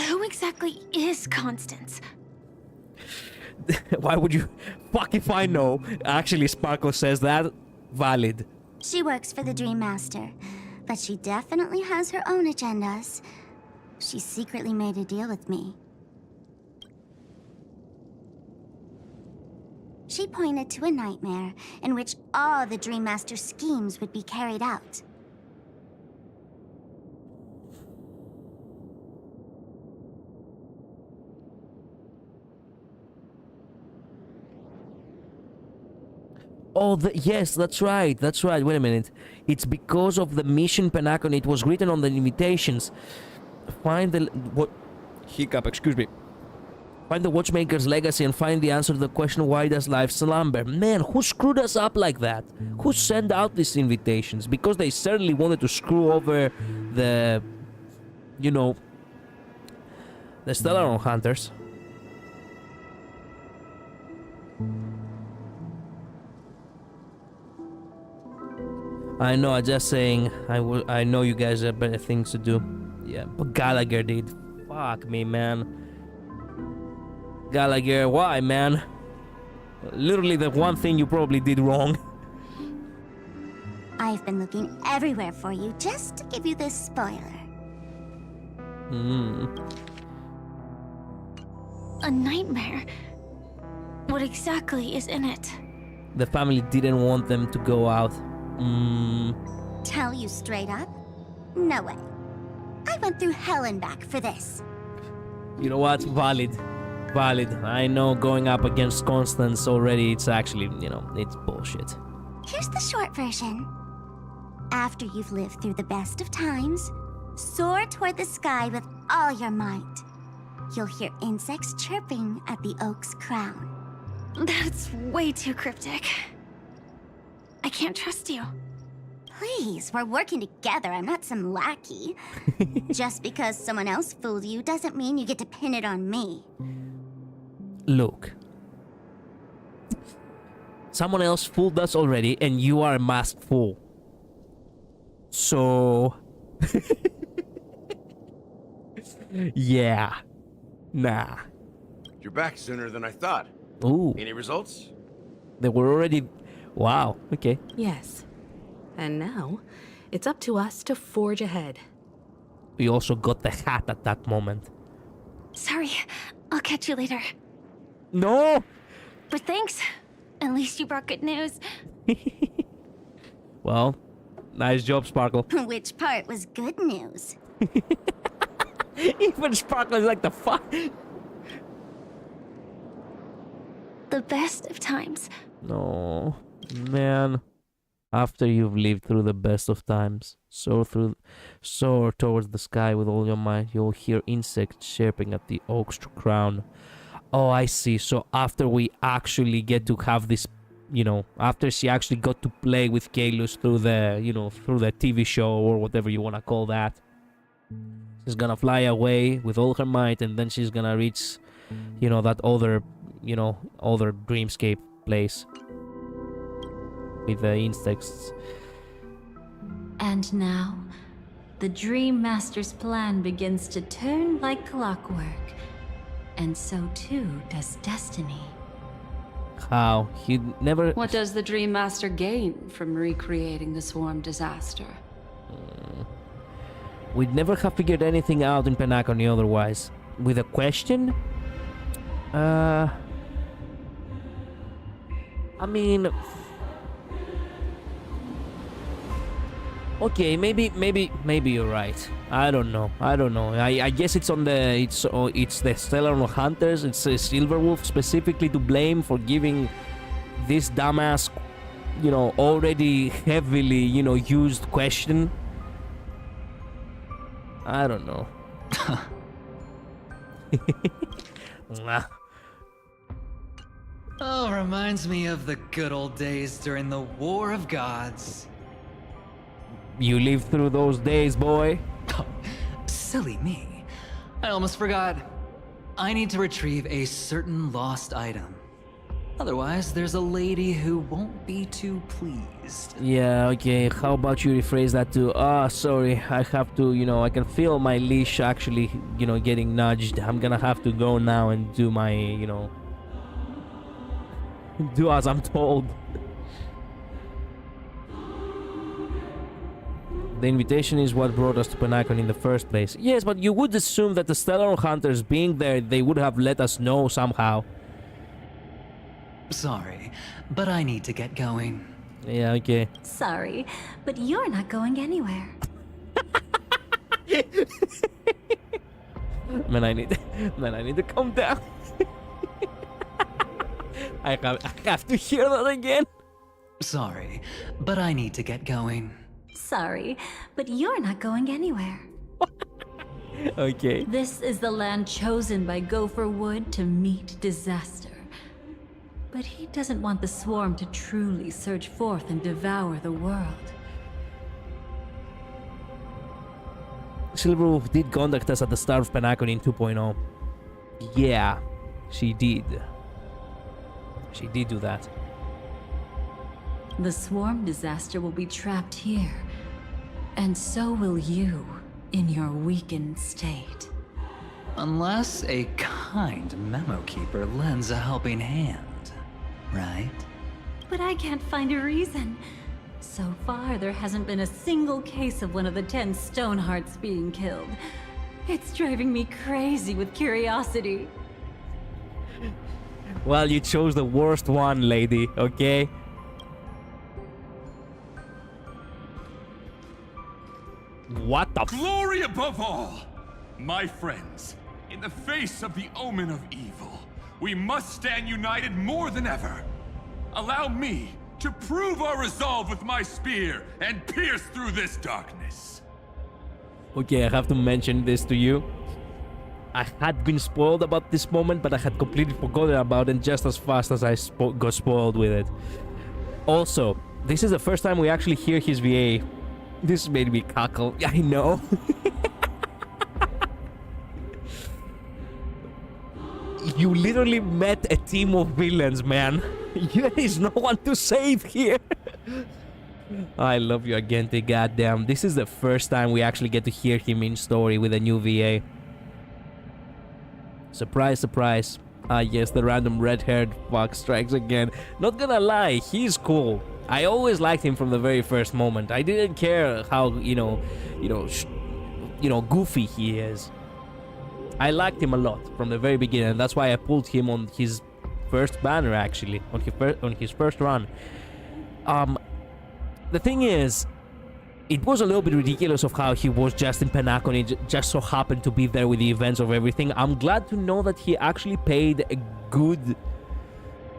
Who exactly is Constance? Why would you... Fuck if I know. Actually, Sparkle says that. Valid. She works for the Dream Master, but she definitely has her own agendas. She secretly made a deal with me. She pointed to a nightmare in which all the Dream Master's schemes would be carried out. Oh, yes, that's right. That's right. Wait a minute. It's because of the mission Penacon. It was written on the invitations. Find the what? Hiccup. Excuse me. Find the watchmaker's legacy and find the answer to the question, why does life slumber? Man, who screwed us up like that? Who sent out these invitations? Because they certainly wanted to screw over the, you know, the Stellar Hunters. I know, I'm just saying, I know you guys have better things to do. Yeah, but Gallagher did. Fuck me, man. Gallagher, why, man? Literally the one thing you probably did wrong. I've been looking everywhere for you just to give you this spoiler. A nightmare? What exactly is in it? The family didn't want them to go out. Tell you straight up? No way. I went through hell and back for this. You know what? Valid. I know going up against Constance already, it's actually, you know, it's bullshit. Here's the short version. After you've lived through the best of times, soar toward the sky with all your might. You'll hear insects chirping at the oak's crown. That's way too cryptic. I can't trust you. Please, we're working together. I'm not some lackey. Just because someone else fooled you doesn't mean you get to pin it on me. Look. Someone else fooled us already, and you are a masked fool. So... yeah. Nah. You're back sooner than I thought. Ooh. Any results? They were already... Wow, okay. Yes. And now, it's up to us to forge ahead. We also got the hat at that moment. Sorry, I'll catch you later. No! But thanks. At least you brought good news. Well, nice job, Sparkle. Which part was good news? Even Sparkle is like, the fuck? The best of times. No, man. After you've lived through the best of times, soar towards the sky with all your might, you'll hear insects chirping at the oak's crown. Oh, I see. So after we actually get to have this, you know, after she actually got to play with Kalos through the, you know, through the TV show or whatever you want to call that, she's gonna fly away with all her might, and then she's gonna reach, you know, that other, you know, other dreamscape place with the insects. And now, the Dream Master's plan begins to turn like clockwork. And so too does destiny. How? He never... What does the Dream Master gain from recreating the swarm disaster? We'd never have figured anything out in Penacony otherwise. With a question? I mean... Okay, maybe you're right. I don't know. I guess it's on the it's the Stellar Hunters. It's Silverwolf specifically to blame for giving this dumbass, you know, already heavily, you know, used question. I don't know. Oh, reminds me of the good old days during the War of Gods. You lived through those days, boy. Oh, silly me. I almost forgot. I need to retrieve a certain lost item. Otherwise, there's a lady who won't be too pleased. Yeah, okay. How about you rephrase that to, sorry, I have to, you know, I can feel my leash actually, you know, getting nudged. I'm gonna have to go now and do my, you know, do as I'm told. The invitation is what brought us to Penacony in the first place. Yes, but you would assume that the Stellar Hunters being there, they would have let us know somehow. Sorry, but I need to get going. Yeah, okay. Sorry, but you're not going anywhere. Man, I need to calm down. I have to hear that again. Sorry, but I need to get going. Sorry, but you're not going anywhere. Okay. This is the land chosen by Gopher Wood to meet disaster. But he doesn't want the swarm to truly surge forth and devour the world. Silverwolf did contact us at the start of Penacon in 2.0. Yeah, she did. She did do that. The swarm disaster will be trapped here, and so will you in your weakened state. Unless a kind memo keeper lends a helping hand, right? But I can't find a reason. So far, there hasn't been a single case of one of the 10 Stonehearts being killed. It's driving me crazy with curiosity. Well, you chose the worst one, lady, okay? What the Glory above all! My friends, in the face of the omen of evil, we must stand united more than ever. Allow me to prove our resolve with my spear and pierce through this darkness. Okay, I have to mention this to you. I had been spoiled about this moment, but I had completely forgotten about it just as fast as I got spoiled with it. Also, this is the first time we actually hear his VA. This made me cackle. I know. You literally met a team of villains, man. There is no one to save here. I love you, Agente. Goddamn. This is the first time we actually get to hear him in story with a new VA. Surprise, surprise. Ah, yes, the random red-haired fuck strikes again. Not gonna lie, he's cool. I always liked him from the very first moment. I didn't care how, goofy he is. I liked him a lot from the very beginning, and that's why I pulled him on his first banner, actually, on his first run. The thing is, it was a little bit ridiculous of how he was just in Penacon. He just so happened to be there with the events of everything. I'm glad to know that he actually played a good,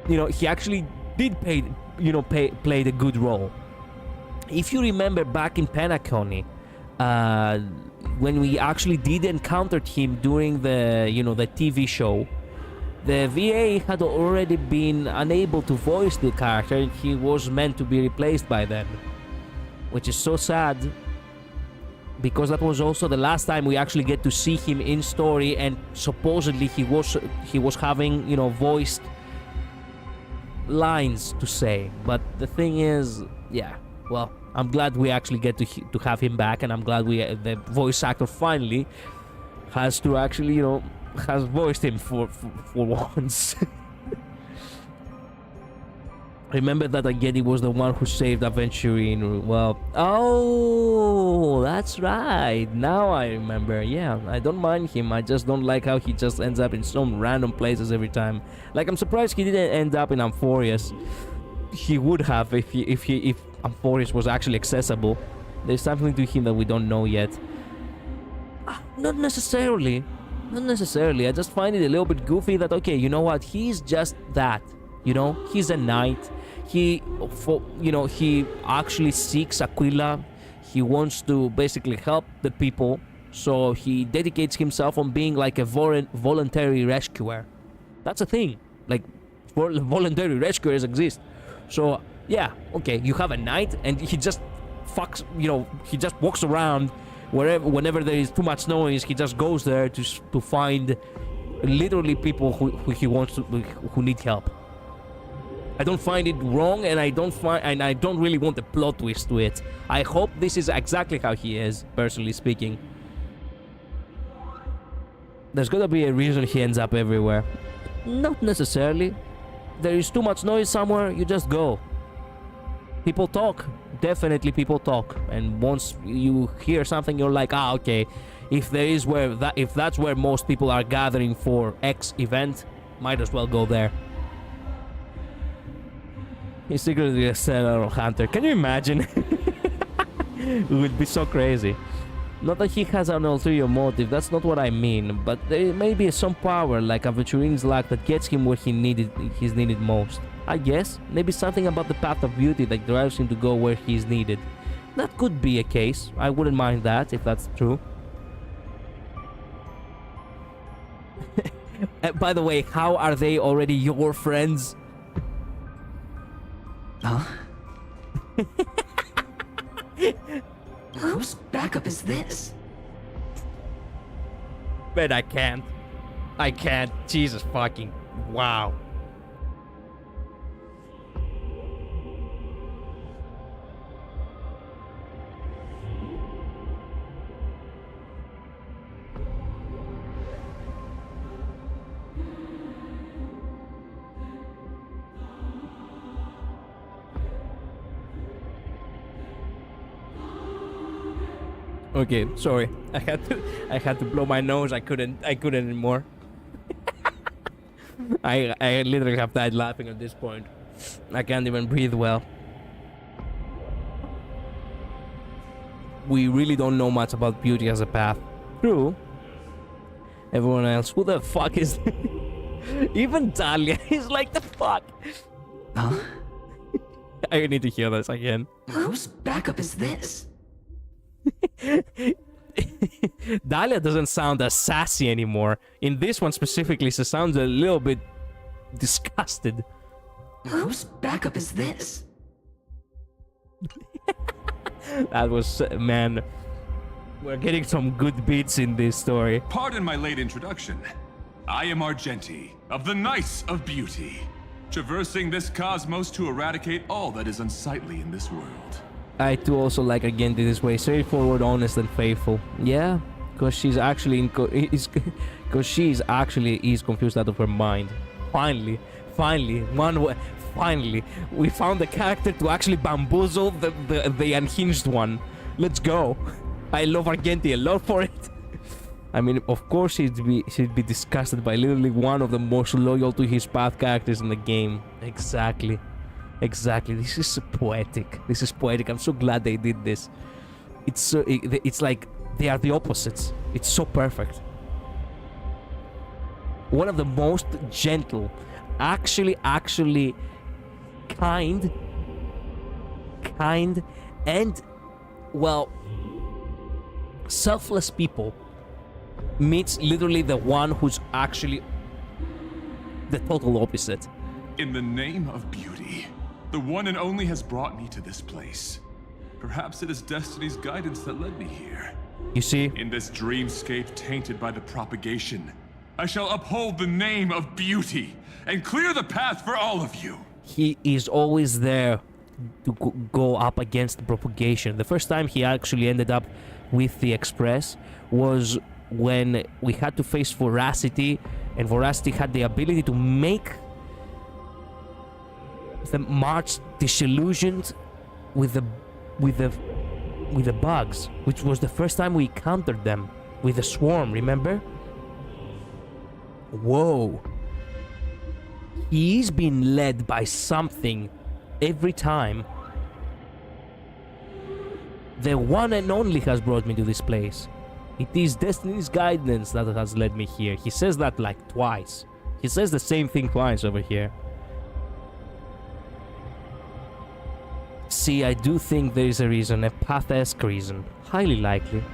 he actually did played a good role. If you remember back in Penacon, when we actually did encounter him during the TV show, the VA had already been unable to voice the character, and he was meant to be replaced by them, which is so sad, because that was also the last time we actually get to see him in story, and supposedly he was having voiced lines to say. But the thing is, yeah, well, I'm glad we actually get to have him back, and I'm glad the voice actor finally has to actually has voiced him for once. Remember that again, he was the one who saved Aventurine. Well, oh, that's right. Now I remember. Yeah, I don't mind him. I just don't like how he just ends up in some random places every time. Like, I'm surprised he didn't end up in Amphorius. He would have if Amphorius was actually accessible. There's something to him that we don't know yet. Not necessarily. Not necessarily. I just find it a little bit goofy that, okay, you know what? He's just that. He's a knight. He actually seeks Aquila. He wants to basically help the people. So he dedicates himself on being like a voluntary rescuer. That's a thing. Like, voluntary rescuers exist. So, yeah, okay, you have a knight, and he just fucks, he just walks around whenever there is too much noise. He just goes there to find literally people who need help. I don't find it wrong, and I don't really want a plot twist to it. I hope this is exactly how he is, personally speaking. There's gotta be a reason he ends up everywhere. Not necessarily. There is too much noise somewhere, you just go. People talk. Definitely people talk. And once you hear something, you're like, okay, if that's where most people are gathering for X event, might as well go there. He's secretly a seller hunter. Can you imagine? It would be so crazy. Not that he has an ulterior motive, that's not what I mean, but there may be some power like Aventurine's lack that gets him where he's needed most. I guess. Maybe something about the path of beauty that drives him to go where he's needed. That could be a case. I wouldn't mind that if that's true. By the way, how are they already your friends? Huh? Whose backup is this? Man, I can't. I can't. Jesus fucking... Wow. Okay, sorry. I had to blow my nose. I couldn't anymore. I literally have died laughing at this point. I can't even breathe well. We really don't know much about beauty as a path. True. Everyone else, who the fuck is... Even Dahlia is like, the fuck? Huh? I need to hear this again. Whose backup is this? Dahlia doesn't sound as sassy anymore. In this one specifically, she sounds a little bit disgusted. Whose backup is this? That was, man, we're getting some good beats in this story. Pardon my late introduction. I am Argenti, of the Knights of Beauty, traversing this cosmos to eradicate all that is unsightly in this world. I too also like Argenti this way, straightforward, honest, and faithful. Yeah, because she's actually is confused out of her mind. Finally, we found a character to actually bamboozle the unhinged one. Let's go. I love Argenti a lot for it. I mean, of course she'd be disgusted by literally one of the most loyal to his path characters in the game. Exactly. This is poetic. I'm so glad they did this. It's like they are the opposites. It's so perfect. One of the most gentle, actually kind, and, well, selfless people meets literally the one who's actually the total opposite. In the name of beauty, the one and only has brought me to this place. Perhaps it is destiny's guidance that led me here. You see? In this dreamscape tainted by the propagation, I shall uphold the name of beauty and clear the path for all of you. He is always there to go up against the propagation. The first time he actually ended up with the Express was when we had to face Voracity, and Voracity had the ability to make the March disillusioned with the bugs, which was the first time we encountered them with the swarm, remember? Whoa. He's been led by something every time. The one and only has brought me to this place. It is destiny's guidance that has led me here. He says that like twice. He says the same thing twice over here. See, I do think there is a reason, a path-esque reason. Highly likely.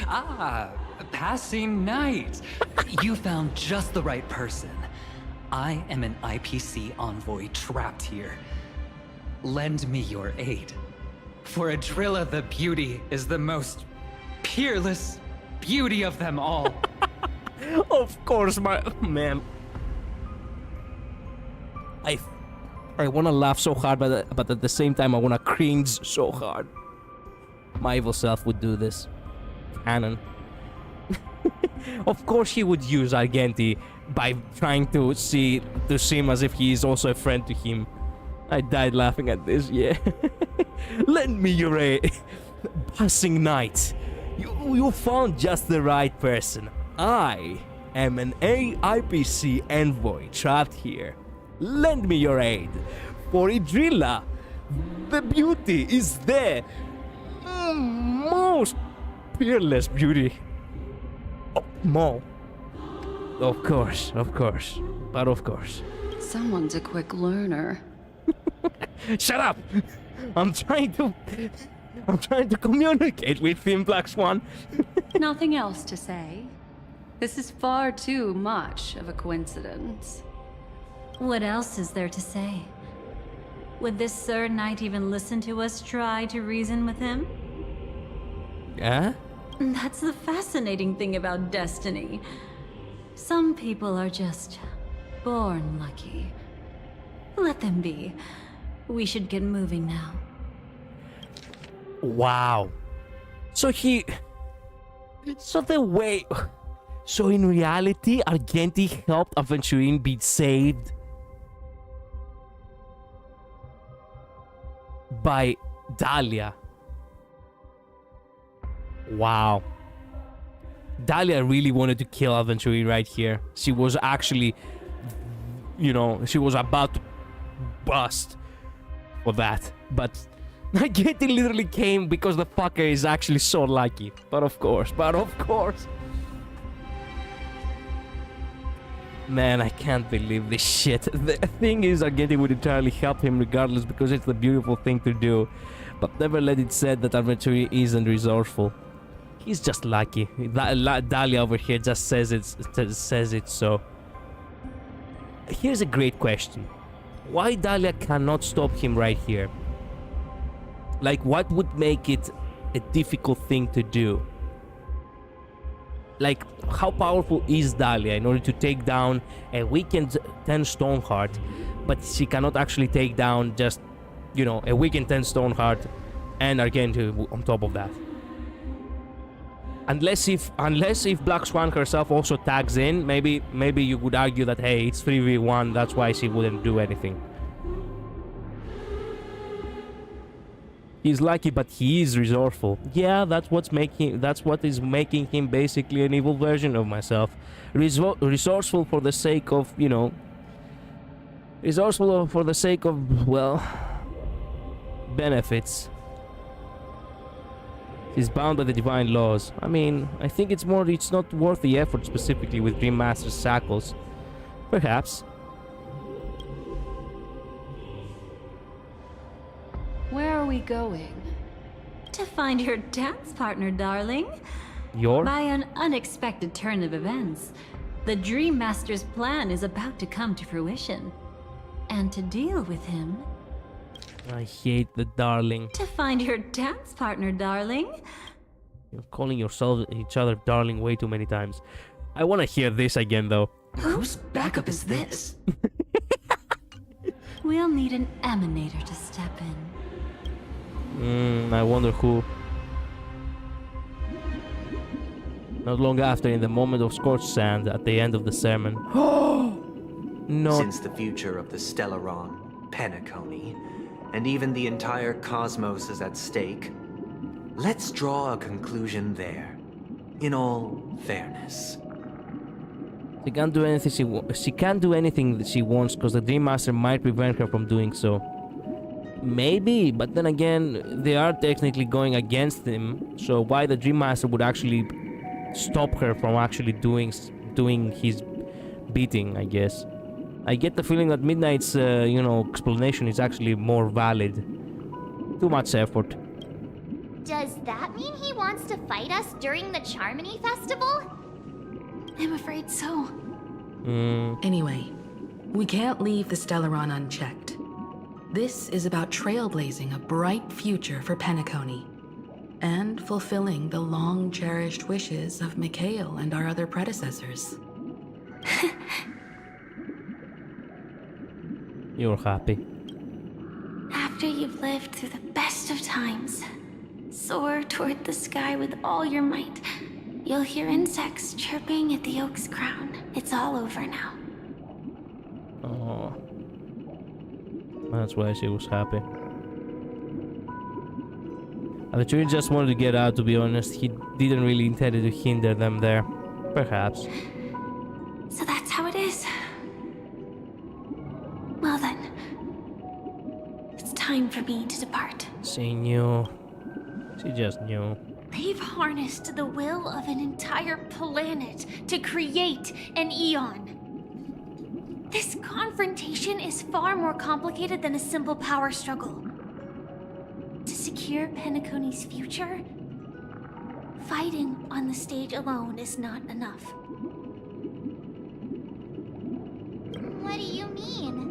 Ah, passing night. You found just the right person. I am an IPC envoy trapped here. Lend me your aid. For Adrilla the Beauty is the most peerless beauty of them all. Of course, my man. I want to laugh so hard, but at the same time, I want to cringe so hard. My evil self would do this. Canon. Of course, he would use Argenti by trying to seem as if he is also a friend to him. I died laughing at this, yeah. Lend me your aid. Passing night. You found just the right person. I am an AIPC envoy trapped here. Lend me your aid. For Adrilla, the beauty is the most peerless beauty of them all. Of course. But of course. Someone's a quick learner. Shut up! I'm trying to communicate with him, Black Swan. Nothing else to say. This is far too much of a coincidence. What else is there to say? Would this Sir Knight even listen to us try to reason with him? Yeah? That's the fascinating thing about destiny. Some people are just born lucky. Let them be. We should get moving now. Wow. So in reality, Argenti helped Aventurine be saved by Dahlia. Wow. Dahlia really wanted to kill Aventurine right here. She was actually, she was about to bust for that. But Argenti literally came because the fucker is actually so lucky. But of course. Man, I can't believe this shit. The thing is, Argenti would entirely help him regardless because it's the beautiful thing to do. But never let it said that Aventurine isn't resourceful. He's just lucky. Dahlia over here just says it so. Here's a great question. Why Dahlia cannot stop him right here? Like, what would make it a difficult thing to do? Like, how powerful is Dahlia in order to take down a weakened 10 Stoneheart, but she cannot actually take down just, a weakened 10 Stoneheart and Argenti on top of that? Unless if Black Swan herself also tags in, maybe you would argue that, hey, it's 3v1, that's why she wouldn't do anything. He's lucky, but he is resourceful. Yeah, that's what is making him basically an evil version of myself. Resourceful for the sake of, resourceful for the sake of, well, benefits. He's bound by the divine laws. I mean, I think it's not worth the effort specifically with Dream Master's shackles. Perhaps. Where are we going? To find your dance partner, darling. By an unexpected turn of events, the Dream Master's plan is about to come to fruition. And to deal with him... I hate the darling. To find your dance partner, darling. You're calling each other darling way too many times. I want to hear this again, though. Whose backup is this? We'll need an emanator to step in. I wonder who. Not long after, in the moment of scorched sand at the end of the sermon. No. Since the future of the Stellaron, Penacony, and even the entire cosmos is at stake, let's draw a conclusion there, in all fairness. She can't do anything she can't do anything that she wants because the Dream Master might prevent her from doing so. Maybe, but then again, they are technically going against him, so why the Dream Master would actually stop her from actually doing his beating, I guess. I get the feeling that Midnight's, explanation is actually more valid. Too much effort. Does that mean he wants to fight us during the Charmony Festival? I'm afraid so. Anyway, we can't leave the Stellaron unchecked. This is about trailblazing a bright future for Penacony, and fulfilling the long-cherished wishes of Mikhail and our other predecessors. You're happy. After you've lived through the best of times, soar toward the sky with all your might. You'll hear insects chirping at the oak's crown. It's all over now. Oh. That's why she was happy. Aventurine just wanted to get out, to be honest. He didn't really intend to hinder them there. Perhaps. So that's how it is. Well then, it's time for me to depart. She knew. She just knew. They've harnessed the will of an entire planet to create an Eon. This confrontation is far more complicated than a simple power struggle. To secure Penacony's future, fighting on the stage alone is not enough. What do you mean?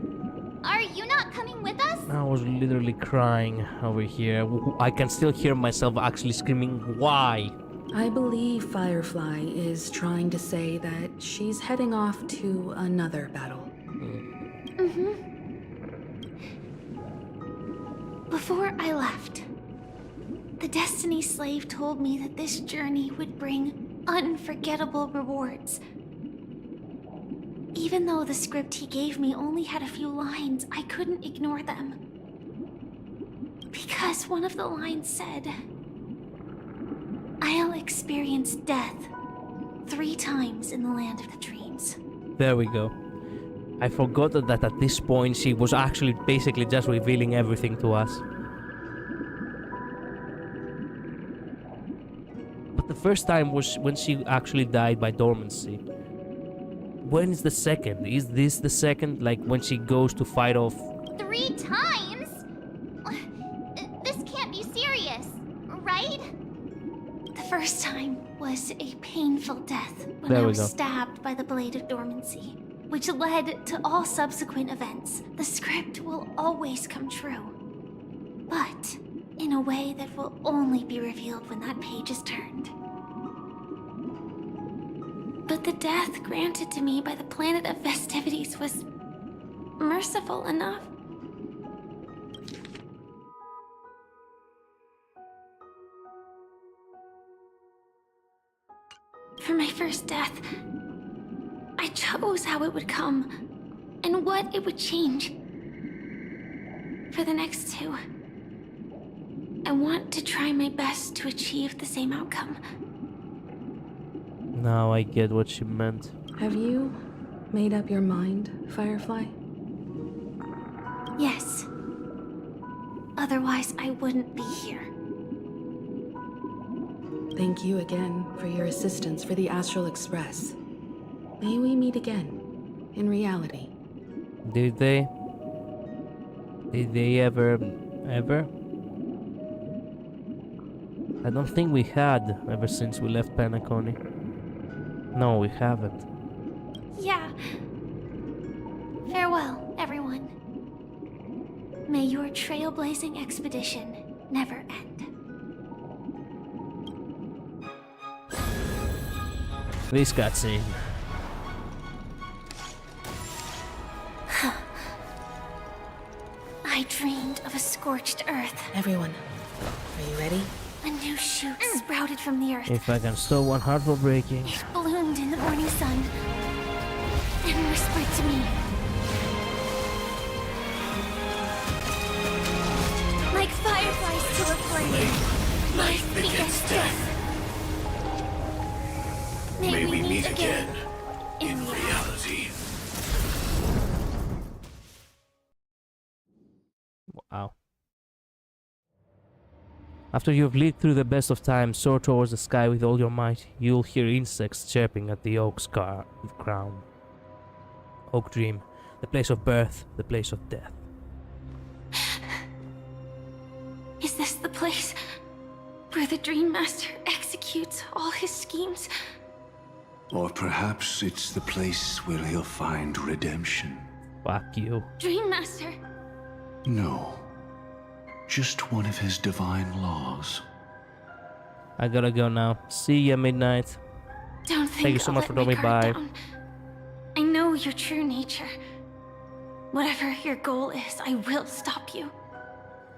Are you not coming with us? I was literally crying over here. I can still hear myself actually screaming, why? I believe Firefly is trying to say that she's heading off to another battle. Before I left, the Destiny Slave told me that this journey would bring unforgettable rewards. Even though the script he gave me only had a few lines, I couldn't ignore them. Because one of the lines said, "I'll experience death 3 times in the land of the dreams." There we go. I forgot that at this point she was actually basically just revealing everything to us. But the first time was when she actually died by dormancy. When is the second? Is this the second? Like when she goes to fight off? 3 times? This can't be serious, right? The first time was a painful death when There I we was go. stabbed by the Blade of Dormancy, which led to all subsequent events. The script will always come true, but in a way that will only be revealed when that page is turned. But the death granted to me by the planet of festivities was merciful enough. For my first death, I chose how it would come and what it would change. For the next 2, I want to try my best to achieve the same outcome. Now I get what she meant. Have you made up your mind, Firefly? Yes. Otherwise, I wouldn't be here. Thank you again for your assistance for the Astral Express. May we meet again, in reality. Did they? Did they ever? I don't think we had ever since we left Penacony. No, we haven't. Yeah. Farewell, everyone. May your trailblazing expedition never end. This cutscene. I dreamed of a scorched earth. Everyone, are you ready? A new shoot sprouted from the earth. If I can stop one heart from breaking. It bloomed in the morning sun and whispered to me. Like fireflies to a flame, life begets death. May we meet again in reality. Wow. After you have lived through the best of times, soar towards the sky with all your might, you'll hear insects chirping at the oak's crown. Oak Dream, the place of birth, the place of death. Is this the place where the Dream Master executes all his schemes? Or perhaps it's the place where he'll find redemption. Fuck you. Dream Master! No. Just one of his divine laws. I gotta go now. See ya, Midnight. Don't think Thank you so I'll much let for my dropping guard by. down. I know your true nature. Whatever your goal is, I will stop you.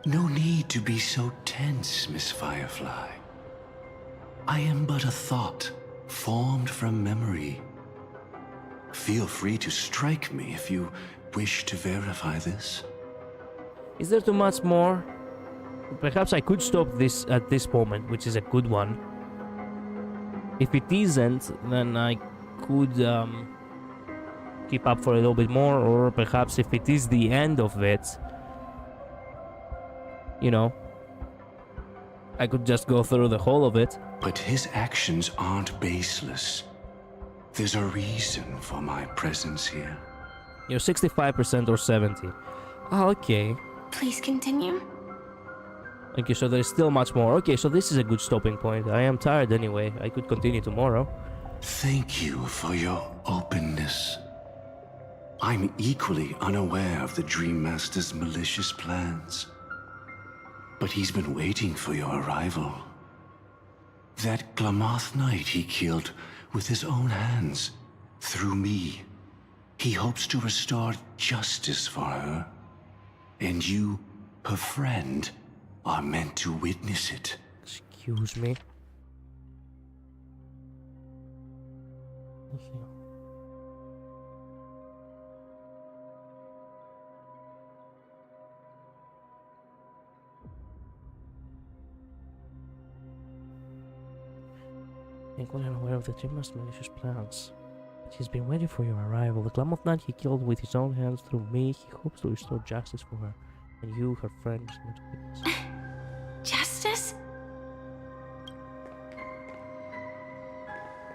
No need to be so tense, Miss Firefly. I am but a thought, formed from memory. Feel free to strike me if you wish to verify this. Is there too much more? Perhaps I could stop this at this moment, which is a good one. If it isn't, then I could keep up for a little bit more, or perhaps if it is the end of it, you know, I could just go through the whole of it. But his actions aren't baseless. There's a reason for my presence here. You're 65% or 70. Oh, okay. Please continue. Okay, so there's still much more. Okay, so this is a good stopping point. I am tired anyway. I could continue tomorrow. Thank you for your openness. I'm equally unaware of the Dream Master's malicious plans. But he's been waiting for your arrival. That Glamoth knight he killed with his own hands, through me. He hopes to restore justice for her. And you, her friend, are meant to witness it. Excuse me. Okay. Equally unaware of the Dreamer's malicious plans. He's been waiting for your arrival. The Glamoth Knight he killed with his own hands through me. He hopes to restore justice for her. And you, her friend, is meant to witness. Justice?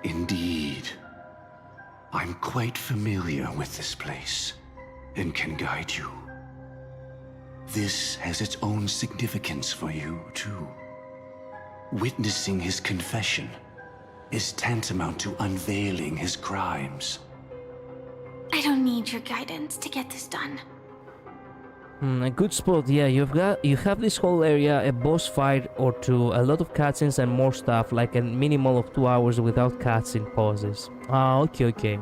Indeed. I'm quite familiar with this place, and can guide you. This has its own significance for you, too. Witnessing his confession is tantamount to unveiling his crimes. I don't need your guidance to get this done. A good spot, yeah. You have this whole area, a boss fight or two, a lot of cutscenes and more stuff, like a minimal of 2 hours without cutscene pauses. Ah, okay.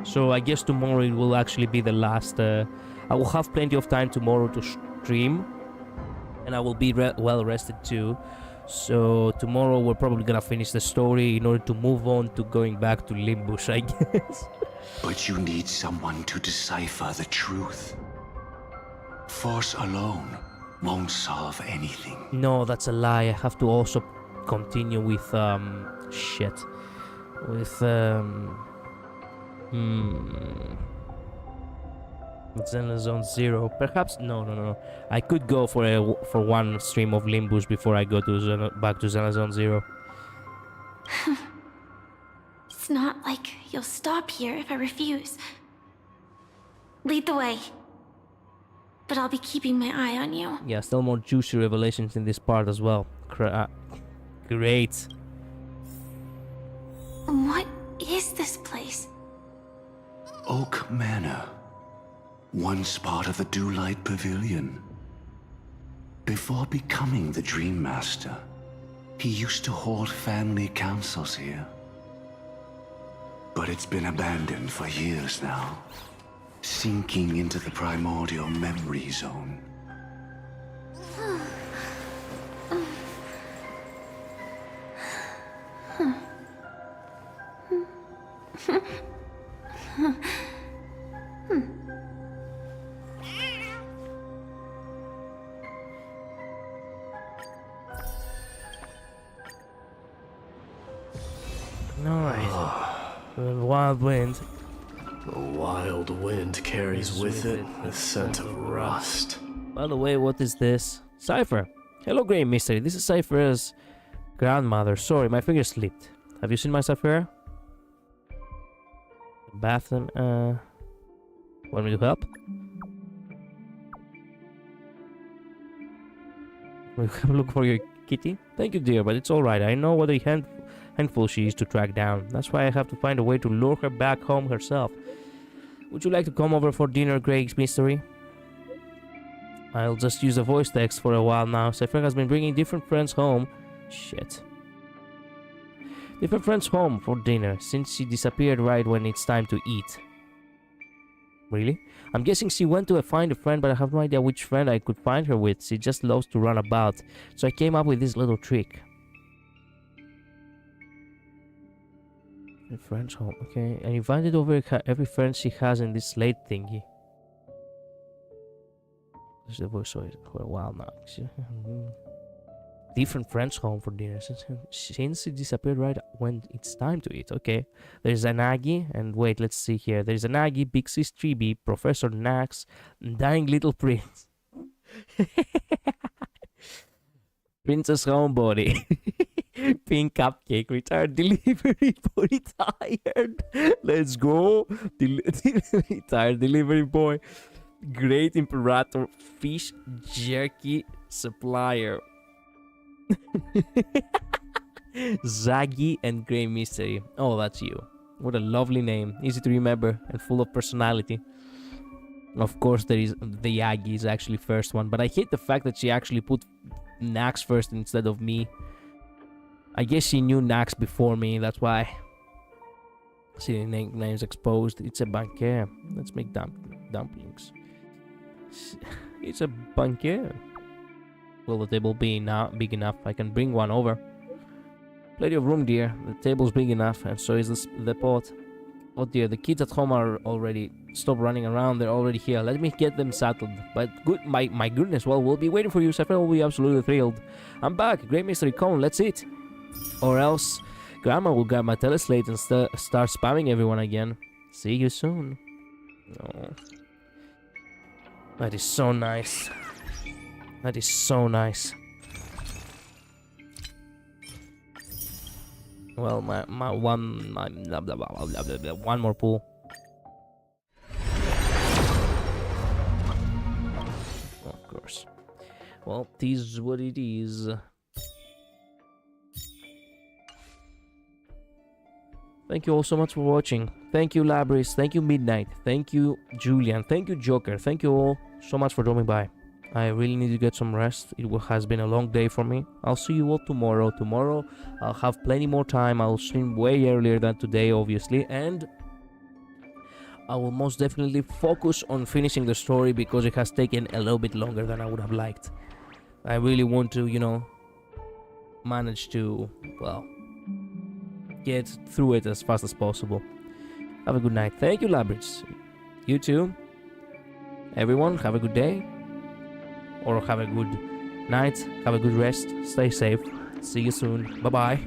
So I guess tomorrow it will actually be the last. I will have plenty of time tomorrow to stream, and I will be well rested too. So tomorrow we're probably gonna finish the story in order to move on to going back to Limbus, I guess. But you need someone to decipher the truth. Force alone won't solve anything. No, that's a lie. I have to also continue with shit. With Xenozone Zero. Perhaps no. I could go for one stream of Limbus before I go to back to Xenozone Zero. It's not like you'll stop here if I refuse. Lead the way. But I'll be keeping my eye on you. Yeah, still more juicy revelations in this part as well. Great. What is this place? Oak Manor. Once part of the Dewlight Pavilion. Before becoming the Dream Master, he used to hold family councils here. But it's been abandoned for years now, sinking into the primordial memory zone. Alright. The wild wind. The wild wind carries with it the scent of rust. By the way, what is this? Cypher. Hello, Grey Mystery. This is Cypher's grandmother. Sorry, my finger slipped. Have you seen my Cypher? Bathroom. Want me to help? We can look for your kitty. Thank you, dear, but it's alright. I know what a handful she is to track down. That's why I have to find a way to lure her back home herself. Would you like to come over for dinner, Greg's Mystery? I'll just use a voice text for a while now. Cypher has been bringing different friends home. Shit. Different friends home for dinner since she disappeared right when it's time to eat. Really? I'm guessing she went to find a friend, but I have no idea which friend I could find her with. She just loves to run about. So I came up with this little trick. A friend's home, okay. I invited over every friend she has in this slate thingy. There's the voice for a while now. Different friends home for dinner since she disappeared right when it's time to eat. Okay, there's Anagi, and wait, let's see here. There's Anagi, Big Sis Triby, Professor Nax, Dying Little Prince. Princess Homebody. Pink Cupcake. Retired delivery boy. Retired. Let's go. Retired delivery boy. Great Imperator. Fish jerky supplier. Zaggy and Grey Mystery. Oh, that's you. What a lovely name. Easy to remember and full of personality. Of course, there is the Yagi is actually first one, but I hate the fact that she actually put Nax first instead of me. I guess she knew Nax before me, that's why. See, name's exposed. It's a banquet. Let's make dumplings. It's a banquet. Will the table be big enough? I can bring one over. Plenty of room, dear. The table's big enough, and so is the pot. Oh dear, the kids at home are already... Stop running around, they're already here. Let me get them settled. But my goodness, well, we'll be waiting for you. Safra will be absolutely thrilled. I'm back. Great mystery, come on, let's eat. Or else, Grandma will grab my teleslate and start spamming everyone again. See you soon. Oh. That is so nice. That is so nice. Well, one more pool. Of course. Well, it is what it is. Thank you all so much for watching. Thank you, Labris. Thank you, Midnight. Thank you, Julian. Thank you, Joker. Thank you all so much for dropping by. I really need to get some rest. It has been a long day for me. I'll see you all tomorrow. Tomorrow, I'll have plenty more time. I'll stream way earlier than today, obviously. And I will most definitely focus on finishing the story because it has taken a little bit longer than I would have liked. I really want to, you know, manage to, well, get through it as fast as possible. Have a good night. Thank you, Labyrinth. You too. Everyone, have a good day. Or have a good night. Have a good rest. Stay safe. See you soon. Bye-bye.